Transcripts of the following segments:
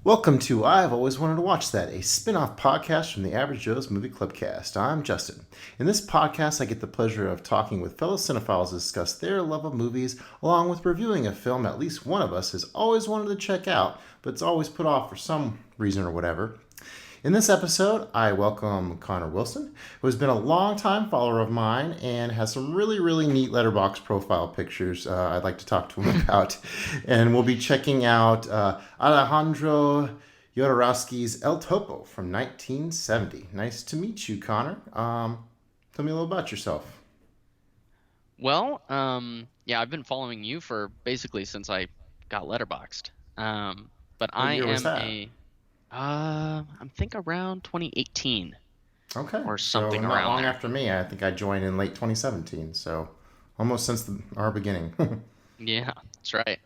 Welcome to I've Always Wanted to Watch That, a spin off podcast from the Average Joe's Movie Clubcast. I'm Justin. In this podcast, I get the pleasure of talking with fellow cinephiles to discuss their love of movies, along with reviewing a film at least one of us has always wanted to check out, but it's always put off for some reason or whatever. In this episode, I welcome Connor Wilson, who has been a long-time follower of mine and has some really neat letterbox profile pictures I'd like to talk to him about. And we'll be checking out Alejandro Jodorowsky's El Topo from 1970. Nice to meet you, Connor. Tell me a little about yourself. Yeah, I've been following you for basically since I got letterboxed. But What I year was am that? I think around 2018 Okay, or so something not around long there. after me. I think I joined in late 2017, so almost since our beginning. Yeah, that's right.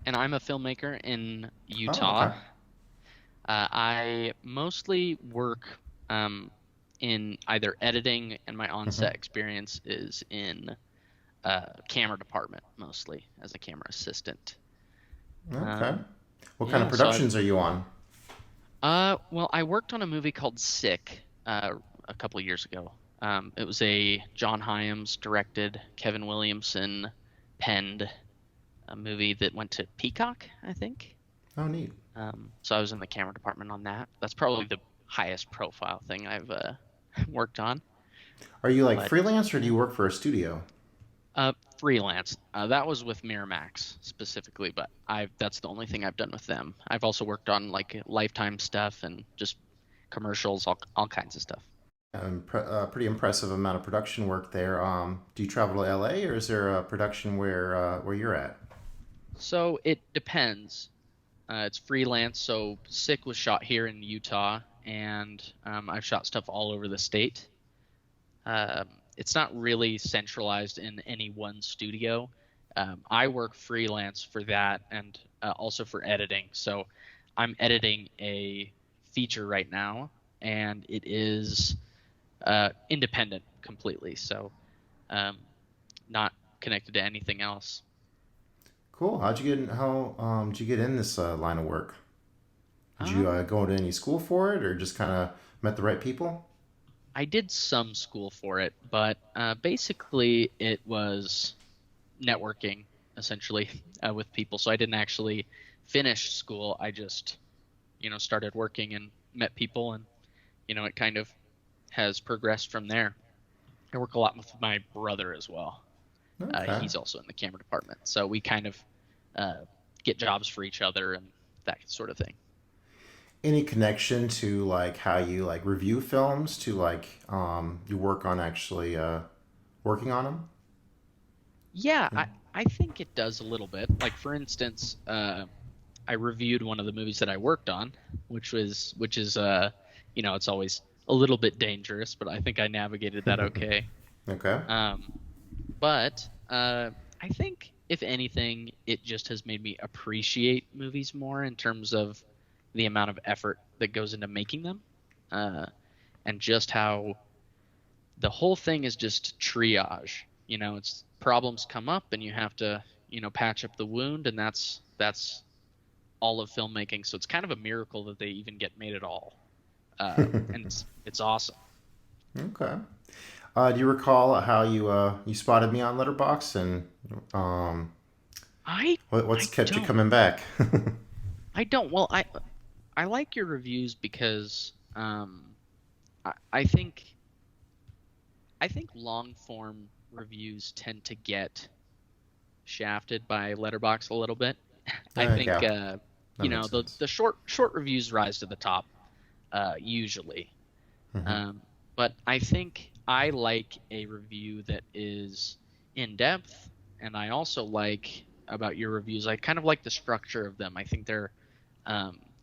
And I'm a filmmaker in Oh, Utah. okay. I mostly work in either editing, and my on-set experience is in camera department mostly as a camera assistant. Okay. Um, What kind of yeah, so I've productions are you on? I worked on a movie called Sick a couple years ago. It was a John Hyams directed, Kevin Williamson penned a movie that went to Peacock, I think. Oh, neat. So I was in the camera department on that. That's probably the highest profile thing I've worked on. Are you like But freelance or do yeah, you work for a studio? freelance. That was with Miramax specifically, but I that's the only thing I've done with them. I've also worked on like Lifetime stuff and just commercials, all kinds of stuff. Pretty impressive amount of production work there. Do you travel to LA or is there a production where you're at? So it depends. It's freelance, so Sick was shot here in Utah, and I've shot stuff all over the state. It's not really centralized in any one studio. I work freelance for that and also for editing. So I'm editing a feature right now, and it is independent completely. So um, not connected to anything else. Cool. How did you get in this line of work? Did you Um, go to any school for it or just kind of met the right people? I did some school for it, but basically it was networking essentially with people. So I didn't actually finish school. I just, started working and met people, and it kind of has progressed from there. I work a lot with my brother as well. Okay. He's also in the camera department, so we kind of uh, get jobs for each other and that sort of thing. Any connection to like how you like review films to like you work on actually working on them? Yeah, I think it does a little bit. Like for instance, I reviewed one of the movies that I worked on, which is it's always a little bit dangerous, but I think I navigated that okay. Okay. Um, but I think if anything, it just has made me appreciate movies more in terms of the amount of effort that goes into making them, uh, and just how the whole thing is just triage. It's problems come up and you have to, patch up the wound, and that's all of filmmaking. So it's kind of a miracle that they even get made at all, and it's awesome. Okay. Do you recall how you spotted me on Letterbox and um, I what's I kept you don't coming back? I don't. Well, I like your reviews because I think long form reviews tend to get shafted by Letterbox a little bit. I think Yeah, that makes the sense. the short reviews rise to the top usually. Um, but I think I like a review that is in depth, and I also like about your reviews. I kind of like the structure of them. I think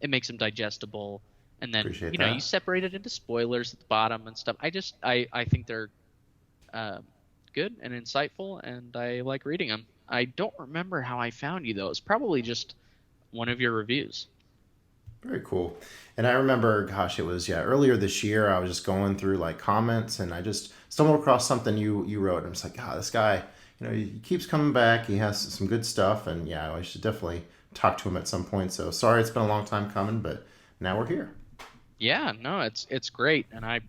it makes them digestible, and then Appreciate you that. separate it into spoilers at the bottom and stuff. I think they're um, good and insightful, and I like reading them. I don't remember how I found you though. It's probably just one of your reviews. Very cool. And I remember, gosh, it was yeah earlier this year. I was just going through like comments, and I just stumbled across something you wrote. And I'm just like, God, this guy, he keeps coming back. He has some good stuff, and yeah, I should definitely talk to him at some point. So sorry it's been a long time coming, but now we're here. Yeah, no, it's great, and I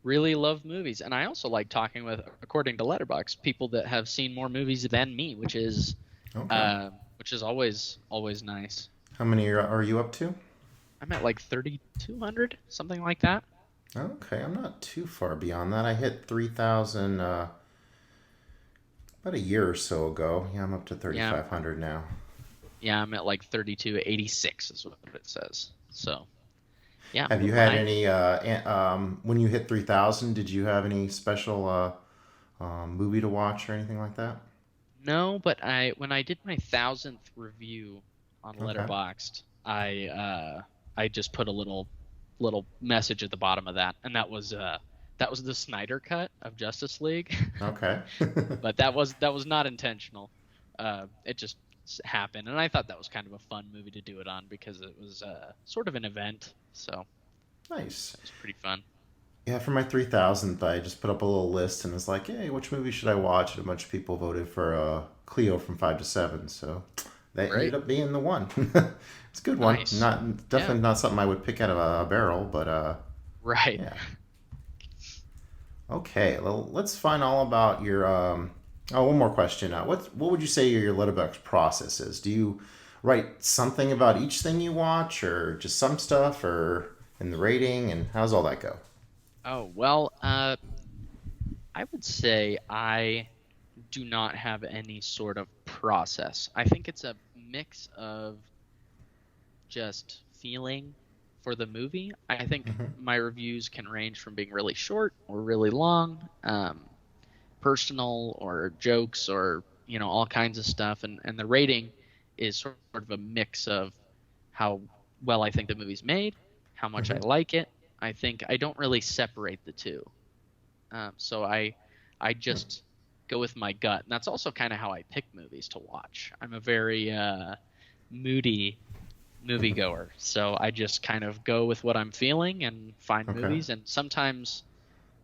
really love movies, and I also like talking with, according to Letterboxd, people that have seen more movies than me, Okay. which is always nice. How many are you up to? I'm at like 3,200, something like that. Okay, I'm not too far beyond that. I hit 3,000 about a year or so ago. Yeah, I'm up to Yeah, 3,500 now. yeah, I'm at like 3286 is what it says. So yeah, Have you when had any, when you hit 3,000, did you have any special movie to watch or anything like that? no, but I when I did my 1,000th review on Okay. Letterboxd, I just put a little message at the bottom of that, and that was the Snyder cut of Justice League, Okay. but that was not intentional. It just happened, and I thought that was kind of a fun movie to do it on because it was sort of an event, so Nice. that was pretty fun. Yeah, for my 3,000th, I just put up a little list and was like, hey, which movie should I watch? And a bunch of people voted for Cleo from 5 to 7. So that ended Great, up being the one. It's a good one. nice, Not yeah, definitely not something I would pick out of a barrel, but right. yeah. Okay, well, let's find all about your. Oh, one more question. What would you say your letterbox process is? Do you write something about each thing you watch, or just some stuff, or in the rating, and how's all that go? Oh well, I would say I do not have any sort of process. I think it's a mix of just feeling for the movie. I think Hmm. my reviews can range from being really short or really long, personal or jokes or all kinds of stuff, and the rating is sort of a mix of how well I think the movie's made, how much I Hmm. like it. I think I don't really separate the two. So I just go with my gut, and that's also kind of how I pick movies to watch. I'm a very moody moviegoer, so I just kind of go with what I'm feeling and find Okay. movies. And sometimes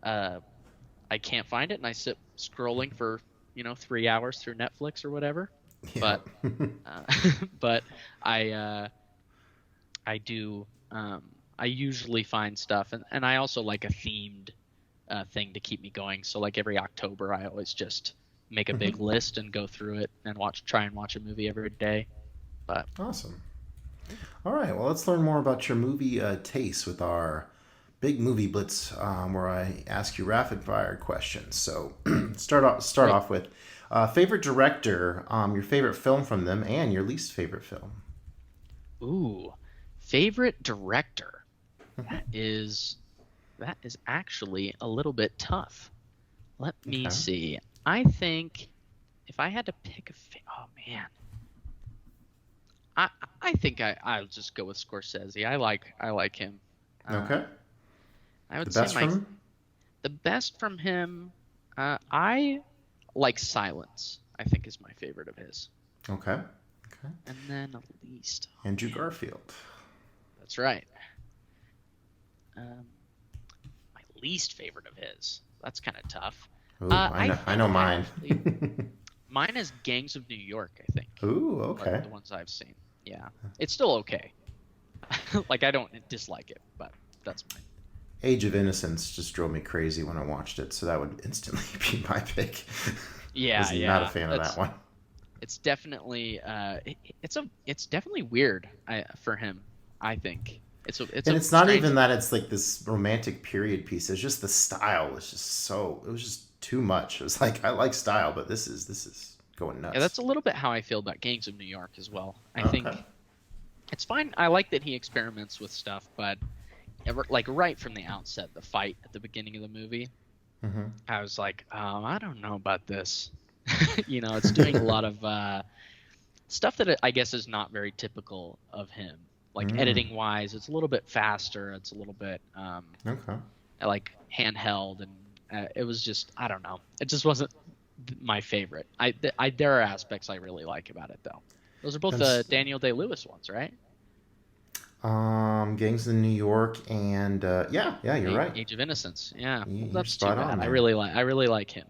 uh, I can't find it, and I sit scrolling for 3 hours through Netflix or whatever. Yeah. But uh, but I do. I usually find stuff, and I also like a themed thing to keep me going. So like every October, I always just make a big Hmm. list and go through it and try and watch a movie every day. But Awesome. All right. Well, let's learn more about your movie taste with our big movie blitz, where I ask you rapid fire questions. So start great. off with favorite director, your favorite film from them, and your least favorite film. Ooh, favorite director. Hmm. That is that is actually a little bit tough. Let me Okay. see. I think if I had to pick oh man, I I think I'll just go with Scorsese. I like him. Um, Okay. I The would say best from him. the best from him. I like Silence. I think is my favorite of his. Okay. Okay. And then least. Oh Andrew man, Garfield. that's right. Um, my least favorite of his. That's kind of tough. Ooh, I I know. I think know mine. actually mine is Gangs of New York. I think Ooh. Okay. the ones I've seen. Yeah, it's still okay. Like I don't dislike it, but that's mine. Age of Innocence just drove me crazy when I watched it, so that would instantly be my pick. Yeah, Was not a yeah. fan of that That's one. it's definitely it's definitely weird for him. I think it's And a it's not even strange. that it's like this romantic period piece. It's just the style was just so it was just too much. It was like I like style, but this is going Yeah, nuts. that's a little bit how I feel about Gangs of New York as well. I Okay. think it's fine. I like that he experiments with stuff, but like right from the outset, the fight at the beginning of the movie, Hmm. I was like, I don't know about this. It's doing a lot of stuff that I guess is not very typical of him. Like Mm. editing wise, it's a little bit faster. It's a little bit Okay. like handheld, and it was just I don't know. It just wasn't my favorite. There are aspects I really like about it though. Those are both And Daniel Day Lewis ones, right? Gangs in New York and yeah, yeah, you're right. Age of Innocence. Yeah, well, You're that's too spot on bad. there. I really like him.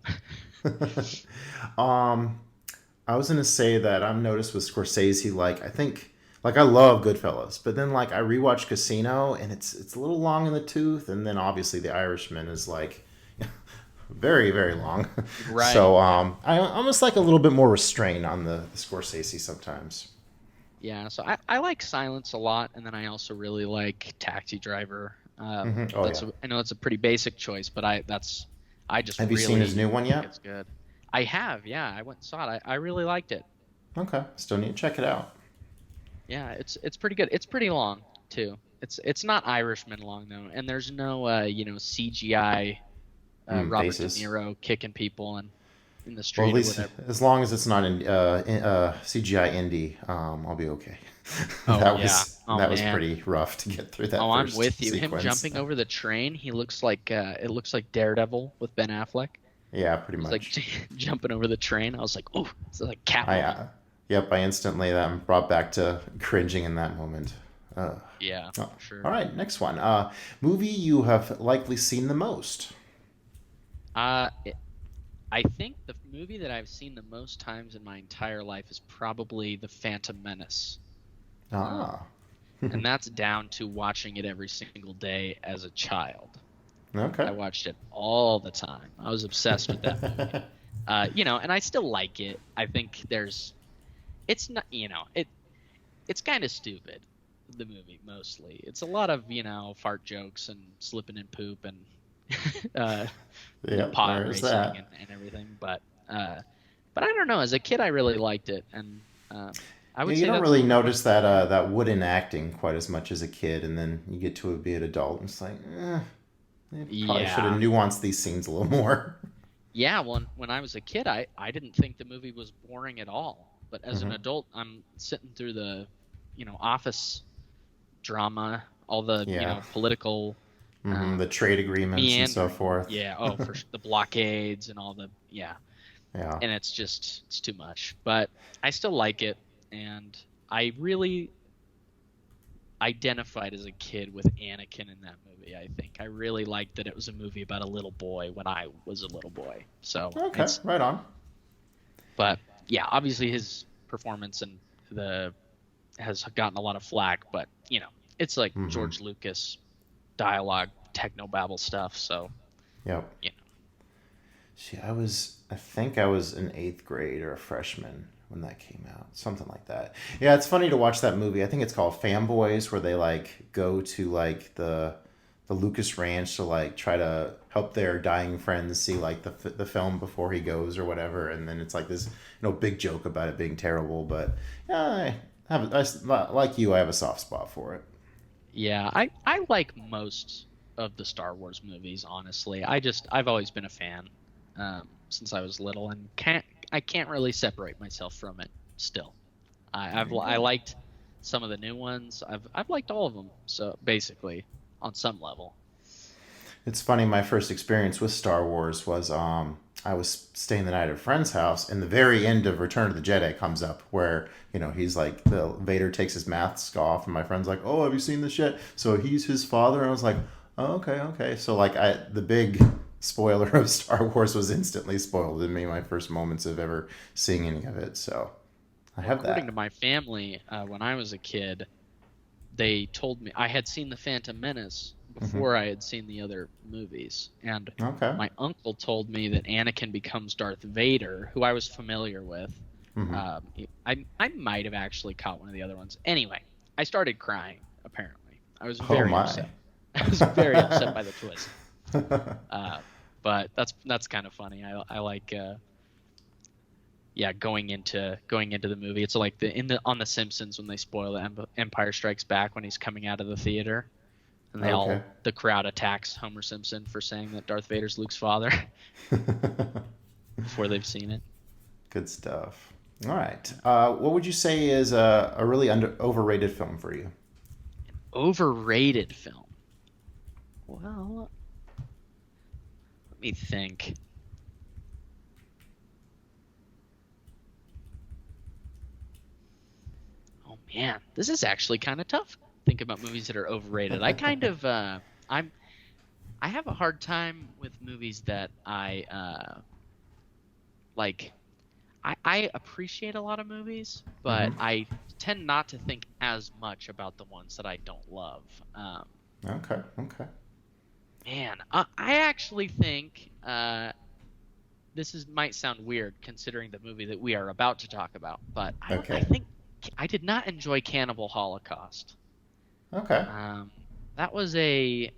um, I was gonna say that I've noticed with Scorsese, like I think, like I love Goodfellas, but then like I rewatch Casino, and it's a little long in the tooth, and then obviously The Irishman is like very very long. Right. So Yeah. I almost like a little bit more restraint on the Scorsese sometimes. Yeah. So I like Silence a lot, and then I also really like Taxi Driver. Oh yeah. I know it's a pretty basic choice, but I just Have you seen his really new one think yet? it's good. I have, yeah. I went and saw it. I really liked it. Okay, still need to check it out. Yeah, it's pretty good. It's pretty long too. It's not Irishman long though, and there's no CGI Robert De Faces. Niro kicking people in the Well, at street or least whatever. as long as it's not CGI indie, I'll be okay. Oh yeah. Oh That was man. pretty rough to get through that Oh, I'm first with you. Him sequence. jumping over the train, he looks like it looks like Daredevil with Ben Affleck. Yeah, pretty He's like much. jumping over the train. I was like, "Oh, it's like I Catwoman." Yep, I instantly am brought back to cringing in that moment. Uh, Yeah, oh, for sure. all right, next one. Movie you have likely seen the most. Uh, it, I think the movie that I've seen the most times in my entire life is probably The Phantom Menace. Um, Ah, and that's down to watching it every single day as a child. okay. I watched it all the time. I was obsessed with that movie. And I still like it. I think it's not, it's kind of stupid, the movie mostly. It's a lot of, fart jokes and slipping in poop and, uh, Yep, pod there's racing that. and everything. But I don't know. As a kid, I really liked it. And, I Yeah, would you say don't that's really one of notice that wooden acting quite as much as a kid, and then you get to be an adult, and it's like, they probably should have yeah. nuanced these scenes a little more. Yeah, when I was a kid, I didn't think the movie was boring at all. But as an Hmm. adult, I'm sitting through the, office drama, all the, Yeah. political The um, trade agreements and so meandering. forth. Yeah, oh, the blockades and all the yeah, Yeah. and it's too much. But I still like it, and I really identified as a kid with Anakin in that movie. I think I really liked that it was a movie about a little boy when I was a little boy. So Okay, it's right on. but yeah, obviously his performance and the has gotten a lot of flack, but it's like Hmm. George Lucas dialogue, technobabble stuff. So Yep. you See, I think I was in eighth grade or a freshman when that came out, something like that. Yeah, it's funny to watch that movie. I think it's called Fanboys, where they like go to like the Lucas Ranch to like try to help their dying friends see like the film before he goes or whatever, and then it's like this big joke about it being terrible. But yeah, like you, I have a soft spot for it. Yeah, I like most of the Star Wars movies, honestly. I've always been a fan since I was little, and I can't really separate myself from it still. Very I good. liked some of the new ones. I've liked all of them, so basically on some level. It's funny. My first experience with Star Wars was I was staying the night at a friend's house, and the very end of Return of the Jedi comes up, where he's like the Vader takes his mask off, and my friend's like, "Oh, have you seen this yet?" So he's his father, and I was like, "Oh, okay, okay." So like the big spoiler of Star Wars was instantly spoiled in me. My first moments of ever seeing any of it. So I Well, have according to that. my family, when I was a kid, they told me I had seen the Phantom Menace Hmm. before I had seen the other movies, and Okay. my uncle told me that Anakin becomes Darth Vader, who I was familiar with. Hmm. I might have actually caught one of the other ones. Anyway, I started crying. Apparently, I was Oh very my. upset. I was very upset by the twist. Uh, but that's kind of funny. I like yeah, going into the movie. It's like the in the on the Simpsons when they spoil the Empire Strikes Back when he's coming out of the theater and Okay. the crowd attacks Homer Simpson for saying that Darth Vader's Luke's father before they've seen it. Good stuff. All right. What would you say is a really overrated film for you? Overrated film. Well, let me think. Oh man, this is actually kind of tough. Think about movies that are overrated. I kind of I'm I have a hard time with movies that I like I appreciate a lot of movies, but Hmm. I tend not to think as much about the ones that I don't love. Um, Okay. Okay. Man, I actually think this is might sound weird considering the movie that we are about to talk about, but I Okay. think I did not enjoy Cannibal Holocaust. Okay. Um, that was a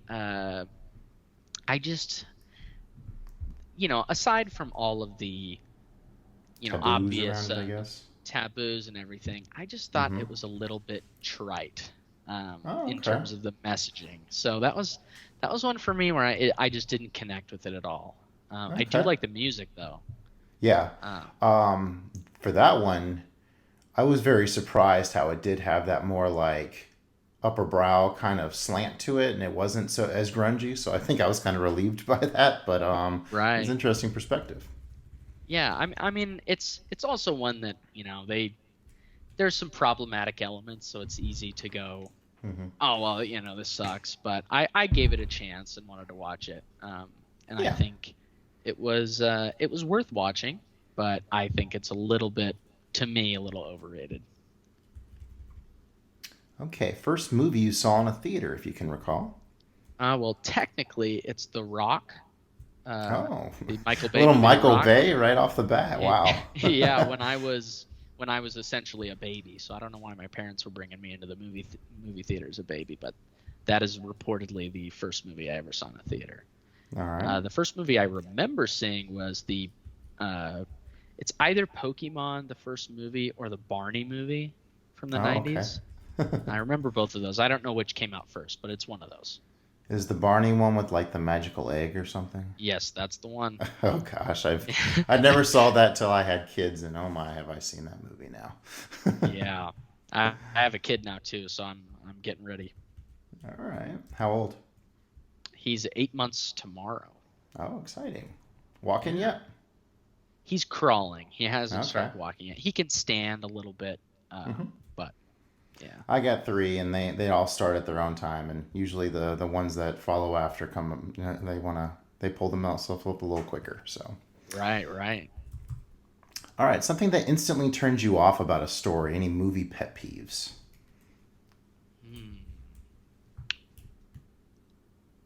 I just aside from all of the Taboos around obvious it, I guess. taboos and everything, I just thought Hmm. it was a little bit trite Oh, in okay. terms of the messaging. So that was one for me where I just didn't connect with it at all. I do Okay. like the music though. Yeah. Um, For that one, I was very surprised how it did have that more like upper brow kind of slant to it, and it wasn't so as grungy. So I think I was kind of relieved by that, but it's right. interesting perspective. Yeah. I mean, it's also one that there's some problematic elements, so it's easy to go, Hmm. oh well, this sucks. But I gave it a chance and wanted to watch it. And I Yeah. think it was worth watching, but I think it's a little bit, to me, a little overrated. Okay. First movie you saw in a theater, if you can recall. Well, technically, it's The Rock, uh, Oh, the Michael a Bay little movie, The Michael Rock. Bay right off the bat. Wow. Yeah, when I was essentially a baby, so I don't know why my parents were bringing me into the movie theater as a baby, but that is reportedly the first movie I ever saw in a theater. All right. The first movie I remember seeing was uh, it's either Pokemon, the first movie, or the Barney movie from the Oh, okay. 90s. I remember both of those. I don't know which came out first, but it's one of those. Is the Barney one with like the magical egg or something? Yes, that's the one. Oh gosh, I never saw that till I had kids, and oh my, have I seen that movie now? Yeah. I have a kid now too, so I'm getting ready. All right. How old? He's 8 months tomorrow. Oh, exciting. Walking Yeah. yet? He's crawling. He hasn't Okay. started walking yet. He can stand a little bit, Hmm. but yeah. I got three, and they all start at their own time, and usually the ones that follow after come, they pull them out so flip a little quicker. So, Right, right. all right, something that instantly turns you off about a story. Any movie pet peeves? Hmm.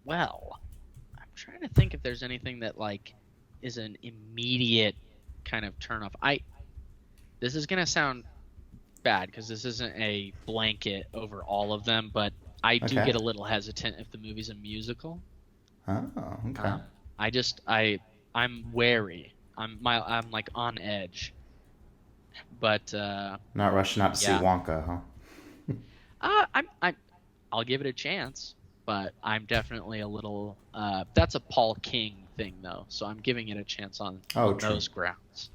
Well, I'm trying to think if there's anything that like is an immediate kind of turn off. This is gonna sound bad because this isn't a blanket over all of them, but I do Okay. get a little hesitant if the movie's a musical. Oh, okay. Um, I just I'm wary. I'm like on edge. But Not rushing out to see yeah, Wonka, huh? I'll give it a chance, but I'm definitely a little. That's a Paul King thing though, so I'm giving it a chance on Oh, on true. those grounds.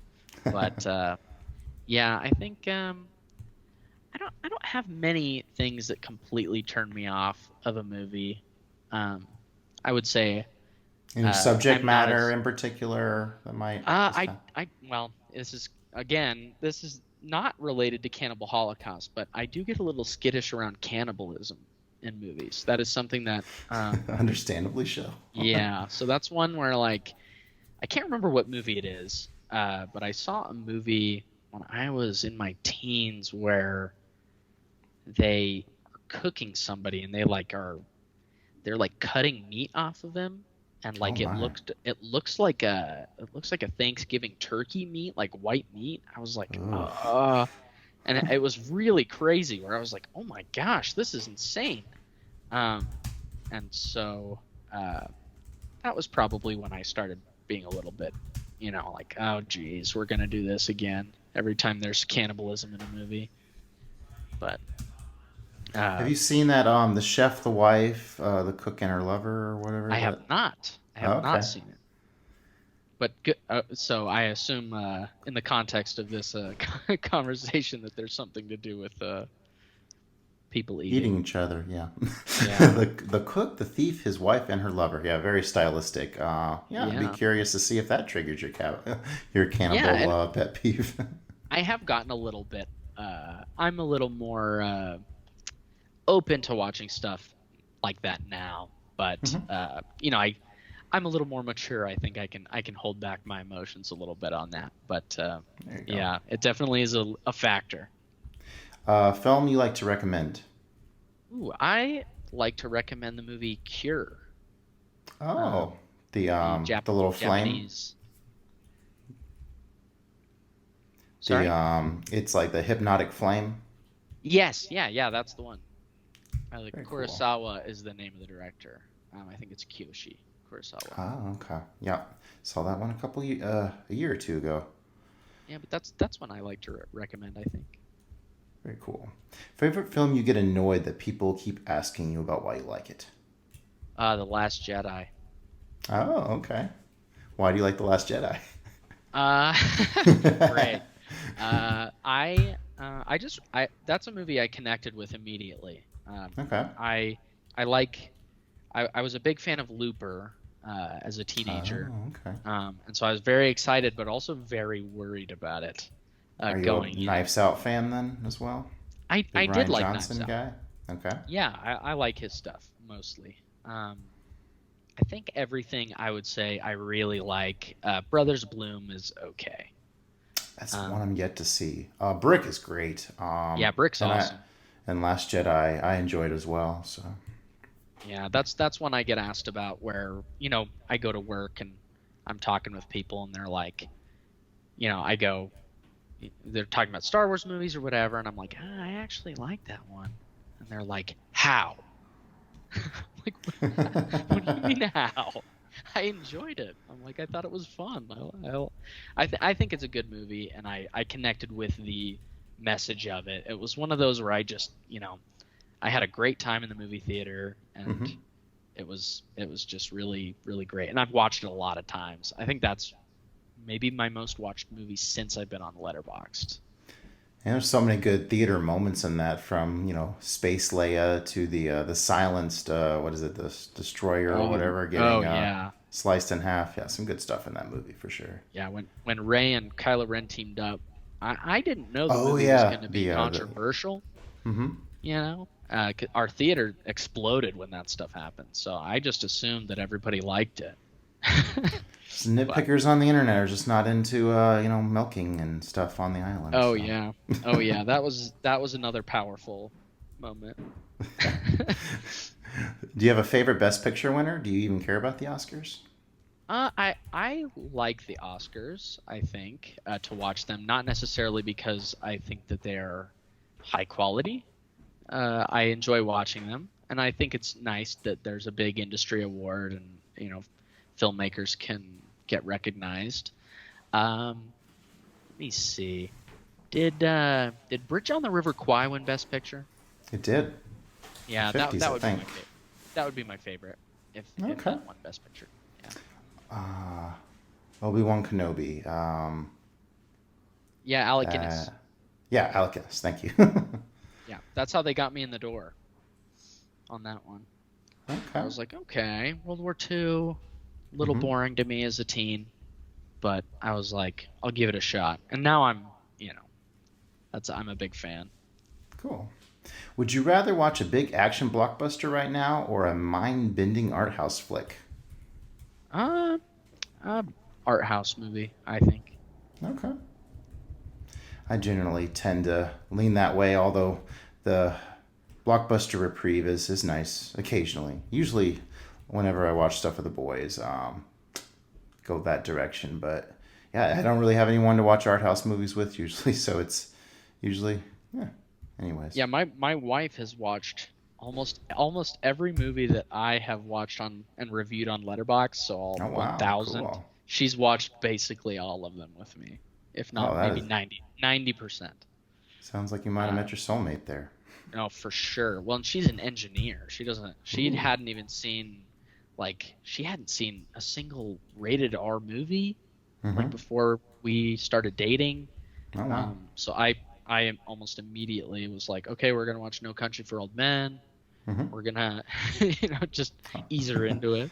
But yeah, I think I don't have many things that completely turn me off of a movie. Um, I would say Any subject I'm not matter as in particular that might just I kind I well, this is not related to Cannibal Holocaust, but I do get a little skittish around cannibalism in movies. That is something that of understandably so. yeah, so that's one where like I can't remember what movie it is, but I saw a movie when I was in my teens where they are cooking somebody and they're like cutting meat off of them, and Oh like my. it looks like a Thanksgiving turkey meat, like white meat. I was like, Ugh. and it was really crazy where I was like, oh my gosh, this is insane. Um, and so that was probably when I started being a little bit, like, oh geez, we're gonna do this again every time there's cannibalism in a movie. But Have uh, you seen that the chef, the wife, the cook and her lover or whatever I have that? not. I Oh, have not okay. seen it. But good, so I assume in the context of this conversation that there's something to do with people Eating eating. each other, yeah. Yeah, The cook, the thief, his wife, and her lover. Yeah, very stylistic. Yeah, I'd be yeah, curious to see if that triggers your yeah. cannibal And pet peeve. I have gotten a little bit. I'm a little more open to watching stuff like that now. But Hmm. I I'm a little more mature. I think I can hold back my emotions a little bit on that. But There you go. yeah, it definitely is a factor. Film you like to recommend? Ooh, I like to recommend the movie Cure. Oh, Um, the the little flame. Japanese. The Sorry? it's like the hypnotic flame. Yes, yeah, that's the one. Very cool. Kurosawa is the name of the director. I think it's Kiyoshi Kurosawa. Oh, okay. Yeah, saw that one a year or two ago. Yeah, but that's one I like to recommend, I think. Very cool. Favorite film you get annoyed that people keep asking you about why you like it? The Last Jedi. Oh, okay. Why do you like The Last Jedi? Uh, great. I that's a movie I connected with immediately. Okay. I I like I was a big fan of Looper as a teenager, Oh, okay. and so I was very excited, but also very worried about it Are you a going in. Knives Out fan then as well? I Big did Ryan like Knives Johnson Out. guy? Okay. Yeah, I like his stuff mostly. I think everything I would say I really like. Brothers Bloom is okay. That's one Um, I'm yet to see. Brick is great. yeah, Brick's And I awesome. and Last Jedi I enjoyed as well. So Yeah, that's one I get asked about where, I go to work and I'm talking with people and they're like, I go, they're talking about Star Wars movies or whatever, and I'm like, I actually like that one. And they're like, how? Like, what do you mean how? I enjoyed it. I'm like, I thought it was fun. I think it's a good movie, and I connected with the message of it. It was one of those where I just, I had a great time in the movie theater, and hmm it was just really really great. And I've watched it a lot of times. I think that's maybe my most watched movie since I've been on Letterboxd. And there's so many good theater moments in that, from Space Leia to the silenced what is it, the destroyer or Oh, whatever, oh getting yeah. sliced in half. Yeah, some good stuff in that movie for sure. Yeah, when Ray and Kylo Ren teamed up, I didn't know the Oh movie was yeah, going to be the controversial. mm-hmm. Our theater exploded when that stuff happened, so I just assumed that everybody liked it. But Nitpickers on the internet are just not into milking and stuff on the island. oh So, yeah, oh yeah, that was another powerful moment. do you have a favorite Best Picture winner? Do you even care about the Oscars? I like the Oscars. I think to watch them, not necessarily because I think that they're high quality. I enjoy watching them, and I think it's nice that there's a big industry award, and filmmakers can get recognized. Let me see. Did Bridge on the River Kwai win Best Picture? It did. The Yeah, that 50s, that I would be think. my favorite. That would be my favorite if Okay. that won Best Picture. Yeah, Uh, Obi-Wan Kenobi. yeah, Alec Uh, Guinness. yeah, Alec Guinness. Thank you. Yeah, that's how they got me in the door on that one. I Okay. was like, okay, World War II, a little hmm boring to me as a teen, but I was like, I'll give it a shot. And now I'm a big fan. Cool. Would you rather watch a big action blockbuster right now or a mind-bending art house flick? Uh, uh Art house movie, I think. Okay. I generally tend to lean that way, although the blockbuster reprieve is nice occasionally. Usually, whenever I watch stuff with the boys, go that direction. But yeah, I don't really have anyone to watch art house movies with usually, so it's usually, yeah. Anyways. Yeah, my wife has watched almost every movie that I have watched on and reviewed on Letterboxd, so all Oh wow, 1,000. cool. She's watched basically all of them with me, if Oh, not that maybe is 90%. sounds like you might have Uh, met your soulmate there. no, for sure. Well, and she's an engineer. She Ooh. hadn't even seen she hadn't seen a single rated R movie Mm-hmm. before we started dating. Oh wow. So I almost immediately was like, okay, we're gonna watch No Country for Old Men. Mm-hmm. We're gonna just ease her into it.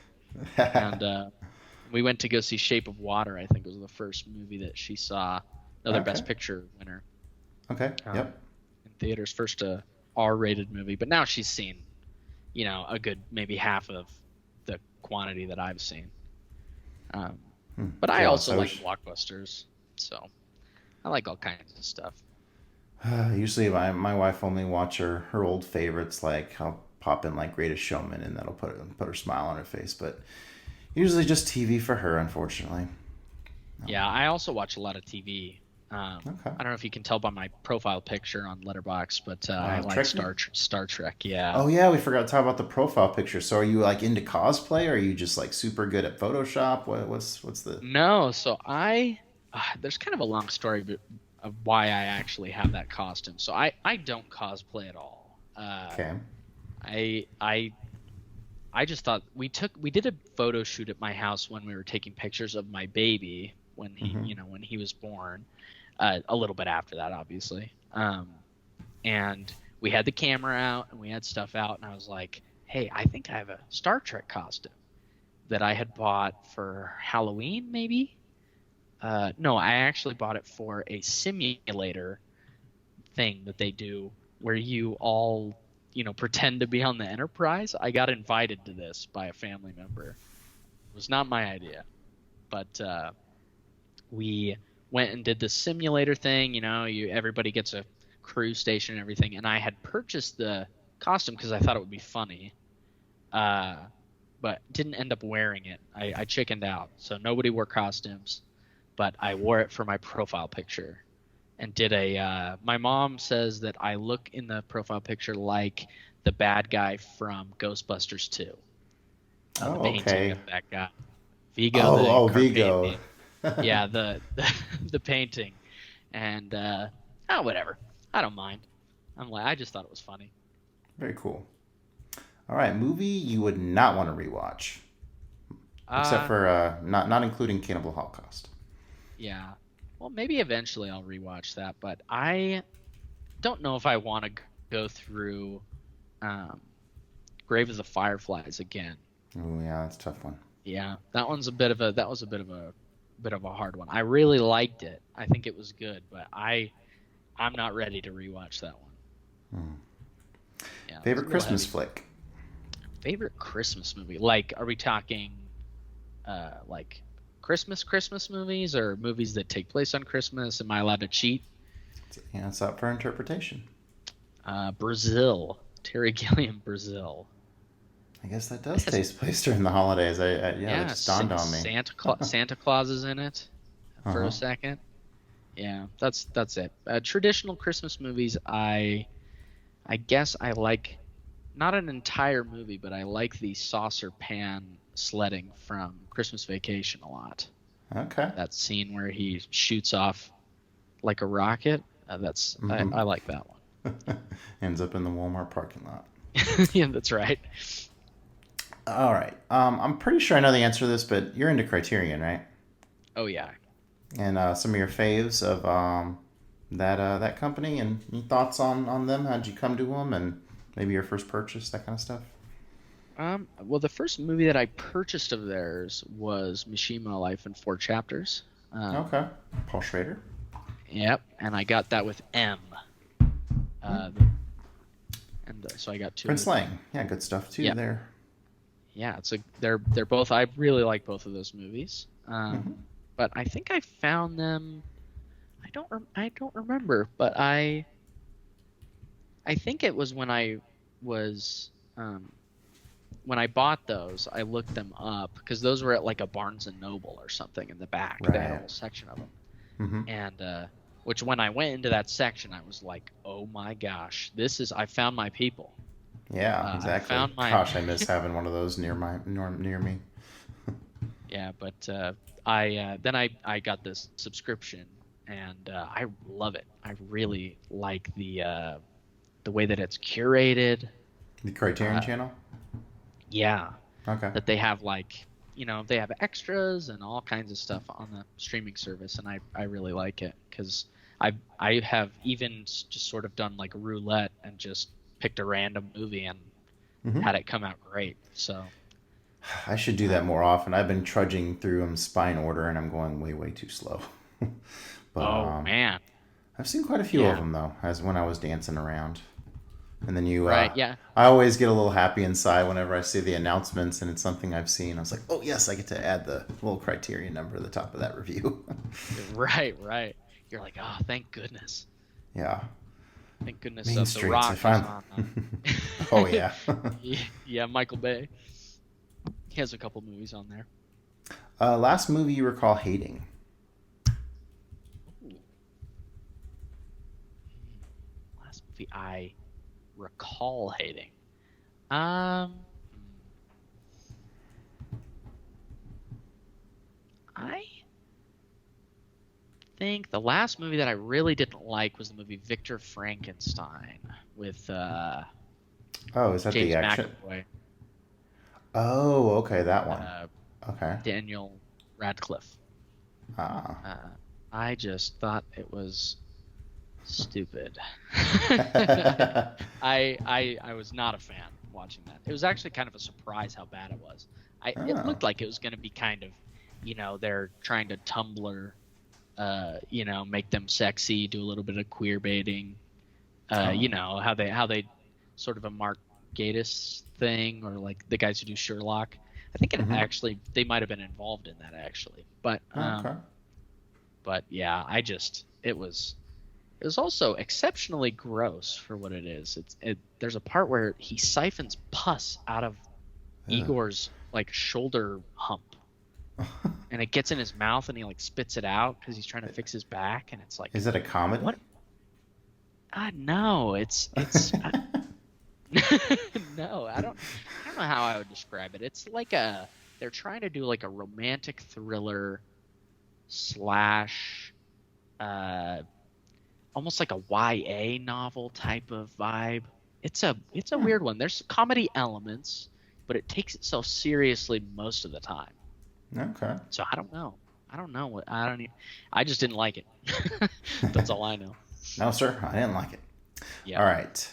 And we went to go see Shape of Water. I think it was the first movie that she saw, another Okay. Best Picture winner, Okay. um, Yep. in theaters. First R-rated movie, but now she's seen a good maybe half of the quantity that I've seen. Um, Hmm. but I Jealous. also I like wish. blockbusters, so I like all kinds of stuff. Usually, my wife only watch her old favorites. Like I'll pop in like Greatest Showman, and that'll put her smile on her face. But usually just TV for her, unfortunately. Yeah, I also watch a lot of TV. Okay. I don't know if you can tell by my profile picture on Letterboxd, but I like Trekkie. Star Trek. Yeah. Oh yeah, we forgot to talk about the profile picture. So are you like into cosplay, or are you just like super good at Photoshop? What's the? No, so there's kind of a long story of why I actually have that costume. So I don't cosplay at all. Okay. I I I just thought we did a photo shoot at my house when we were taking pictures of my baby when Mm-hmm. when he was born. A little bit after that, obviously. And we had the camera out and we had stuff out, and I was like, "Hey, I think I have a Star Trek costume that I had bought for Halloween, maybe." No, I actually bought it for a simulator thing that they do where you all, pretend to be on the Enterprise. I got invited to this by a family member. It was not my idea, but we went and did the simulator thing. Everybody gets a crew station and everything, and I had purchased the costume because I thought it would be funny, uh, but didn't end up wearing it. I chickened out, so nobody wore costumes, but I wore it for my profile picture and did a. My mom says that I look in the profile picture like the bad guy from Ghostbusters 2, the Oh, painting of okay. that guy, Vigo Oh, the oh, Vigo. Carpathian. Yeah, the painting, and whatever. I don't mind. I just thought it was funny. Very cool. All right, movie you would not want to rewatch, except Uh, for not including Cannibal Holocaust. yeah. Well, maybe eventually I'll rewatch that, but I don't know if I want to go through um, Grave of the Fireflies again. Oh yeah, that's a tough one. Yeah, that was a bit of a hard one. I really liked it. I think it was good, but I'm not ready to rewatch that one. Hmm. Yeah, it was a Favorite little Christmas heavy. flick? Favorite Christmas movie? Like, are we talking like Christmas movies or movies that take place on Christmas? Am I allowed to cheat? Yeah, it's up for interpretation. Brazil. Terry Gilliam, Brazil. I guess that It does has, take place during the holidays. Yeah, that yeah, just dawned on me. Santa Claus is in it Uh for a huh. second. Yeah, that's it. Traditional Christmas movies, I guess I like not an entire movie, but I like the saucer pan sledding from Christmas Vacation a lot. Okay. That scene where he shoots off like a rocket. That's I, Mm-hmm. I like that one. Ends up in the Walmart parking lot. Yeah, that's right. All right. I'm pretty sure I know the answer to this, but you're into Criterion, right? Oh yeah. And some of your faves of that company, and any thoughts on them? How'd you come to them, and maybe your first purchase, that kind of stuff. Well, the first movie that I purchased of theirs was Mishima Life in Four Chapters. Um, Okay. Paul Schrader. yep, and I got that with M. Hmm. Uh, and so I got two of Prince them. Lang. Yeah, good stuff too Yeah, there. yeah. They're both. I really like both of those movies. Hmm. But I think I found them. I don't remember, but I think it was was um, when I bought those. I looked them up because those were at like a Barnes and Noble or something in the back. They had a Right. whole section of them, Hmm. and which when I went into that section, I was like, oh my gosh, I found my people. Yeah, I exactly. found my Gosh, I miss having one of those near me. Yeah, but I got this subscription and I love it. I really like the way that it's curated. The Criterion Uh, Channel. yeah, Okay. that they have they have extras and all kinds of stuff on the streaming service, and I really like it because I have even just sort of done like roulette and just picked a random movie and Hmm. had it come out great. So I should do that um, more often. I've been trudging through them spine order, and I'm going way too slow. But oh man, I've seen quite a few of yeah. them though, as when I was dancing around. And then you, Right. Yeah. I always get a little happy inside whenever I see the announcements and it's something I've seen. I was like, oh yes, I get to add the little criterion number to the top of that review. Right. Right. You're like, oh, thank goodness. Yeah. Thank goodness. Main The Streets. I Rock is find. on. Oh yeah. Yeah, Michael Bay. He has a couple movies on there. Last movie you recall hating? Ooh. Last movie I recall hating. I think the last movie that I really didn't like was the movie Victor Frankenstein with Oh, is that the James action? McAvoy, Oh, okay, that one. uh, Okay. Daniel Radcliffe. Ah. Uh, I just thought it was stupid. I was not a fan watching that. It was actually kind of a surprise how bad it was. It Oh. looked like it was going to be kind of, they're trying to Tumblr, make them sexy, do a little bit of queer baiting. Oh. How they sort of a Mark Gatiss thing, or like the guys who do Sherlock. I think it Mm-hmm. actually they might have been involved in that actually, but Okay. yeah, it was also exceptionally gross for what it is. There's a part where he siphons pus out of Ugh. Igor's like shoulder hump, and it gets in his mouth, and he like spits it out because he's trying to fix his back, and it's like, Is it a what? comedy? No, it's no, I don't know how I would describe it. It's like they're trying to do like a romantic thriller slash uh almost like a YA novel type of vibe. It's a Hmm. weird one. There's comedy elements, but it takes itself seriously most of the time. Okay. So I don't know. I don't know what I don't even, I just didn't like it. That's all I know. No, sir, I didn't like it. Yeah. All right.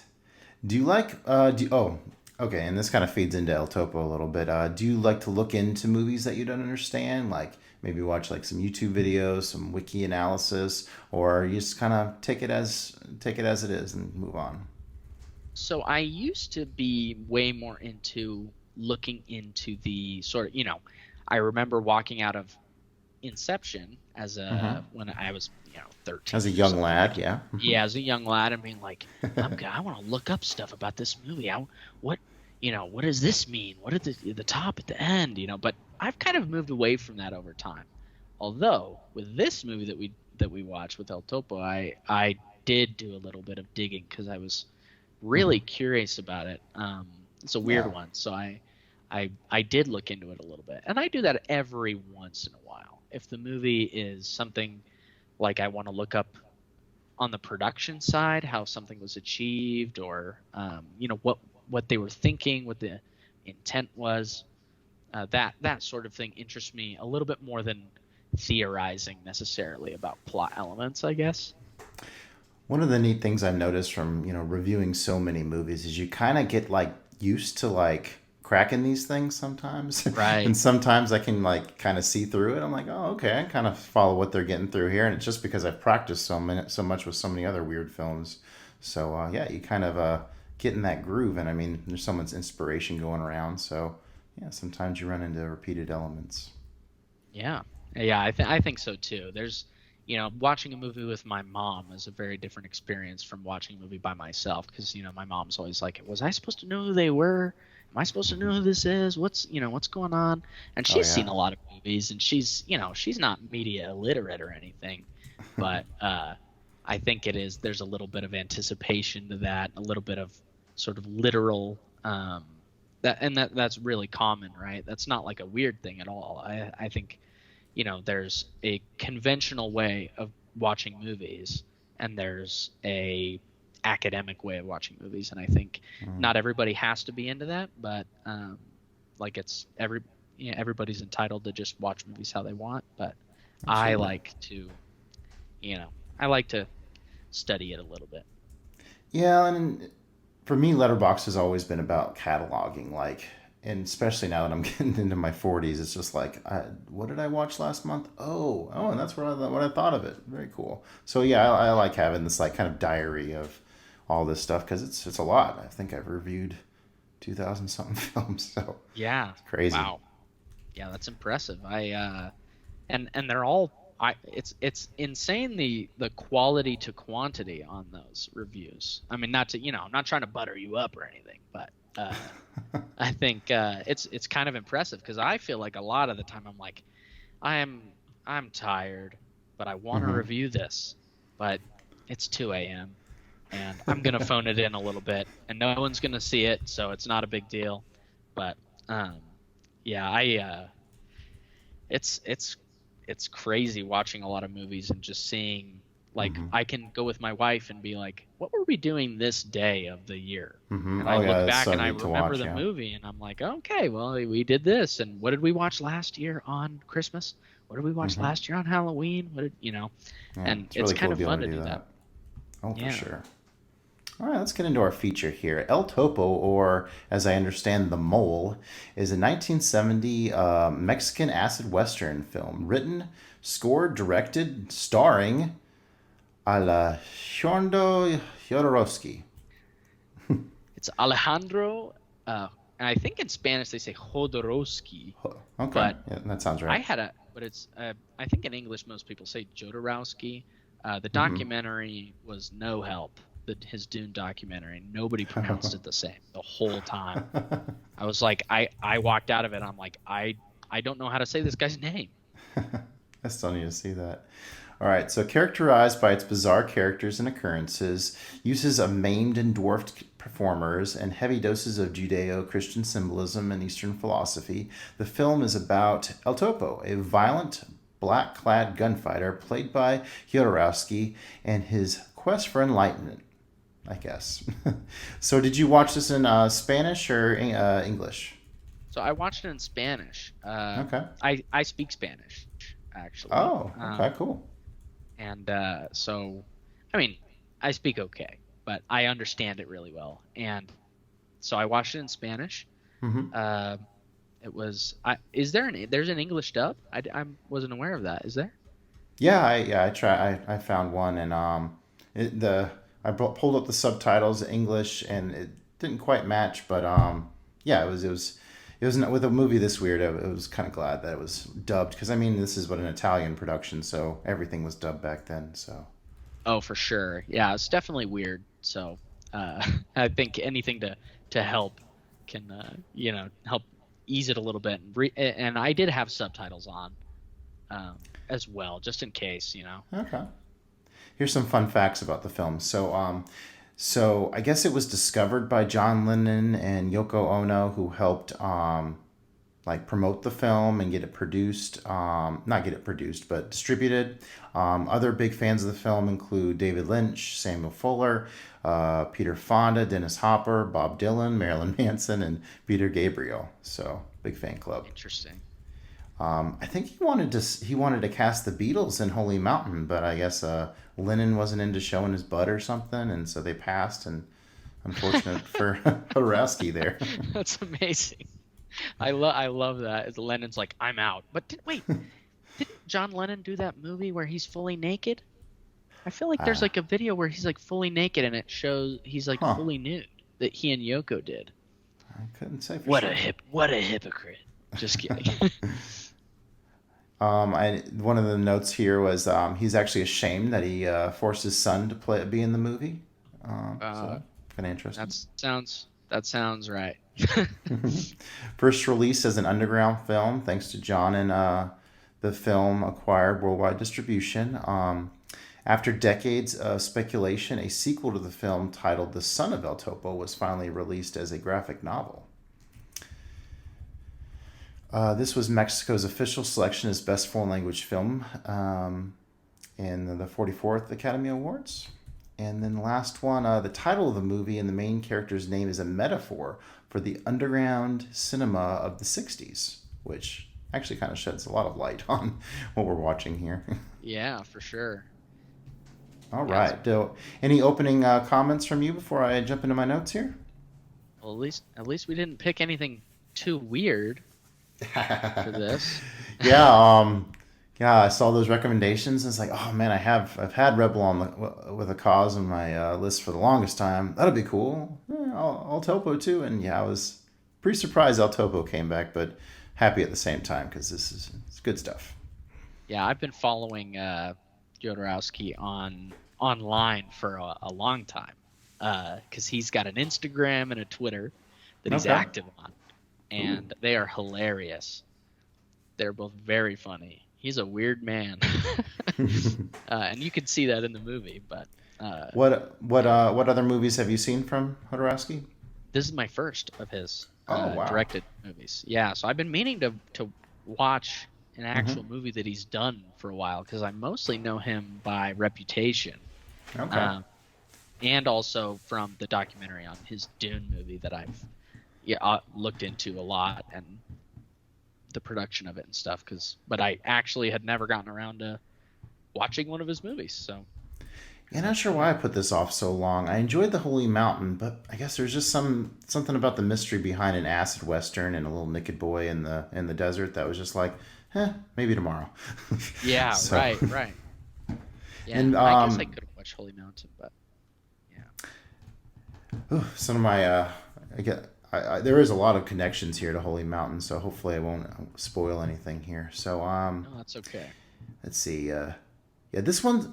Do you like? Oh, okay. And this kind of feeds into El Topo a little bit. Do you like to look into movies that you don't understand? Like maybe watch like some YouTube videos, some wiki analysis, or you just kind of take it as it is and move on. So I used to be way more into looking into the sort of, I remember walking out of Inception as Mm-hmm. a when I was, As 13 a or young something lad, like, yeah. yeah, as a young lad and being like, I want to look up stuff about this movie. What, what does this mean? What are the top at the end, but I've kind of moved away from that over time. Although with this movie that we watched with El Topo, I did do a little bit of digging because I was Mm-hmm. really curious about it. It's a weird Yeah. one, so I did look into it a little bit, and I do that every once in a while. If the movie is something like I want to look up on the production side, how something was achieved, or what they were thinking, what the intent was, that sort of thing interests me a little bit more than theorizing necessarily about plot elements, I guess. One of the neat things I've noticed from, reviewing so many movies is you kind of get like used to like cracking these things sometimes. Right. And sometimes I can like kind of see through it. I'm like, oh, okay, I kind of follow what they're getting through here. And it's just because I've practiced so much with so many other weird films. So, yeah, you kind of get in that groove. And I mean, there's someone's inspiration going around. So, yeah, sometimes you run into repeated elements. Yeah. Yeah, I think so too. Watching a movie with my mom is a very different experience from watching a movie by myself because, my mom's always like, was I supposed to know who they were? Am I supposed to know who this is? What's going on? And Oh, she's yeah. seen a lot of movies and she's not media illiterate or anything, but I think there's a little bit of anticipation to that, a little bit of sort of literal that's really common, right? That's not like a weird thing at all. I think there's a conventional way of watching movies, and there's a academic way of watching movies, and I think Mm, not everybody has to be into that, but like it's everybody's entitled to just watch movies how they want. But I absolutely. like to, you know, I like to study it a little bit. Yeah, and for me, Letterbox has always been about cataloging. Like, and especially now that I'm getting into my 40s, it's just like, what did I watch last month? Oh, and that's what I thought of it. Very cool. So yeah, I like having this like kind of diary of all this stuff because it's a lot. I think I've reviewed 2,000 something films, so Yeah. it's crazy. Wow. Yeah, that's impressive. And they're all it's insane the quality to quantity on those reviews. I mean, not to, I'm not trying to butter you up or anything, but I think it's kind of impressive because I feel like a lot of the time I'm like, I'm I'm tired, but I want to Hmm. review this, but it's 2 a.m. and I'm gonna phone it in a little bit, and no one's gonna see it, so it's not a big deal. But um, yeah, it's it's crazy watching a lot of movies and just seeing, like, Hmm. I can go with my wife and be like, what were we doing this day of the year? Hmm. And I Oh look yeah, it's back so and I neat to remember watch. the Yeah. movie and I'm like, okay, well, we did this, and what did we watch last year on Christmas? What did we watch Hmm. last year on Halloween? Yeah, And it's it's really kind cool to of be able fun to to do do that. that. Oh, for Yeah. sure. All right, let's get into our feature here. El Topo, or as I understand, The Mole, is a 1970 Mexican acid western film written, scored, directed, starring Alejandro Jodorowsky. It's Alejandro, and I think in Spanish they say Jodorowsky, Okay, but yeah, that sounds I right. had a, but it's, I think in English most people say Jodorowsky. The Hmm. documentary was no help. His Dune documentary, nobody pronounced it the same the whole time. I was like, I walked out of it. I'm like, I don't know how to say this guy's name. I still need to see that. All right, so characterized by its bizarre characters and occurrences, uses of maimed and dwarfed performers, and heavy doses of Judeo Christian symbolism and Eastern philosophy, the film is about El Topo, a violent, black clad gunfighter played by Jodorowsky, and his quest for enlightenment, I guess. So, did you watch this in Spanish or English? So I watched it in Spanish. Okay. I speak Spanish actually. Oh, okay, cool. And so, I mean, I speak okay, but I understand it really well. And so I watched it in Spanish. Hmm. Uh, it was. There's an English dub? I wasn't aware of that. Is there? Yeah, I try. I found one, and it, the pulled up the subtitles in English, and it didn't quite match, but yeah, it was with a movie this weird. I was kind of glad that it was dubbed because I mean this is what an Italian production, so everything was dubbed back then. So Oh, for sure. Yeah, it's definitely weird. So I think anything to help can help ease it a little bit. And I did have subtitles on as well, just in case. okay, here's some fun facts about the film. So I guess it was discovered by John Lennon and Yoko Ono, who helped like promote the film and get it produced. Not get it produced, but distributed. Other big fans of the film include David Lynch, Samuel Fuller, Peter Fonda, Dennis Hopper, Bob Dylan, Marilyn Manson, and Peter Gabriel. So big fan club. Interesting. I think he wanted to cast the Beatles in Holy Mountain, but I guess Lennon wasn't into showing his butt or something, and so they passed. And unfortunate for Horowski there. That's amazing. I love that. Lennon's like, I'm out. But didn't John Lennon do that movie where he's fully naked? I feel like there's uh, like a video where he's like fully naked and it shows he's like huh? fully nude that he and Yoko did. I couldn't say for sure. What a hypocrite. Just kidding. One of the notes here was he's actually ashamed that he forced his son to be in the movie. Uh, So kind of interesting. that sounds right. First released as an underground film, thanks to John, and the film acquired worldwide distribution. After decades of speculation, a sequel to the film titled The Son of El Topo was finally released as a graphic novel. This was Mexico's official selection as Best Foreign Language Film in the 44th Academy Awards. And then the last one, the title of the movie and the main character's name is a metaphor for the underground cinema of the 60s, which actually kind of sheds a lot of light on what we're watching here. Yeah, for sure. All Yeah. right. Any opening comments from you before I jump into my notes here? Well, at least we didn't pick anything too weird for this. Yeah, Yeah, I saw those recommendations, and it's like, oh man, I've had Rebel on with a cause on my list for the longest time. That'll be cool. Yeah, I'll Topo too, and yeah, I was pretty surprised El Topo came back, but happy at the same time because this is it's good stuff. Yeah, I've been following Jodorowsky online for a long time because he's got an Instagram and a Twitter that he's Okay. active on, Ooh. and they are hilarious. They're both very funny. He's a weird man, and you can see that in the movie. But yeah, What other movies have you seen from Hodorowski? this is my first of his Oh wow. directed movies. Yeah, so I've been meaning to watch an Hmm. actual movie that he's done for a while because I mostly know him by Reputation, Okay. um, and also from the documentary on his Dune movie that I've looked into a lot and the production of it and stuff. But I actually had never gotten around to watching one of his movies. So Yeah, not sure why I put this off so long. I enjoyed the Holy Mountain, but I guess there's just something about the mystery behind an acid western and a little naked boy in the desert that was just like, maybe tomorrow. yeah, So, right, right. Yeah, and I guess I could have watched Holy Mountain, but yeah, some of my I get there is a lot of connections here to Holy Mountain, so hopefully I won't spoil anything here. So no, that's okay. let's see. Yeah, this one's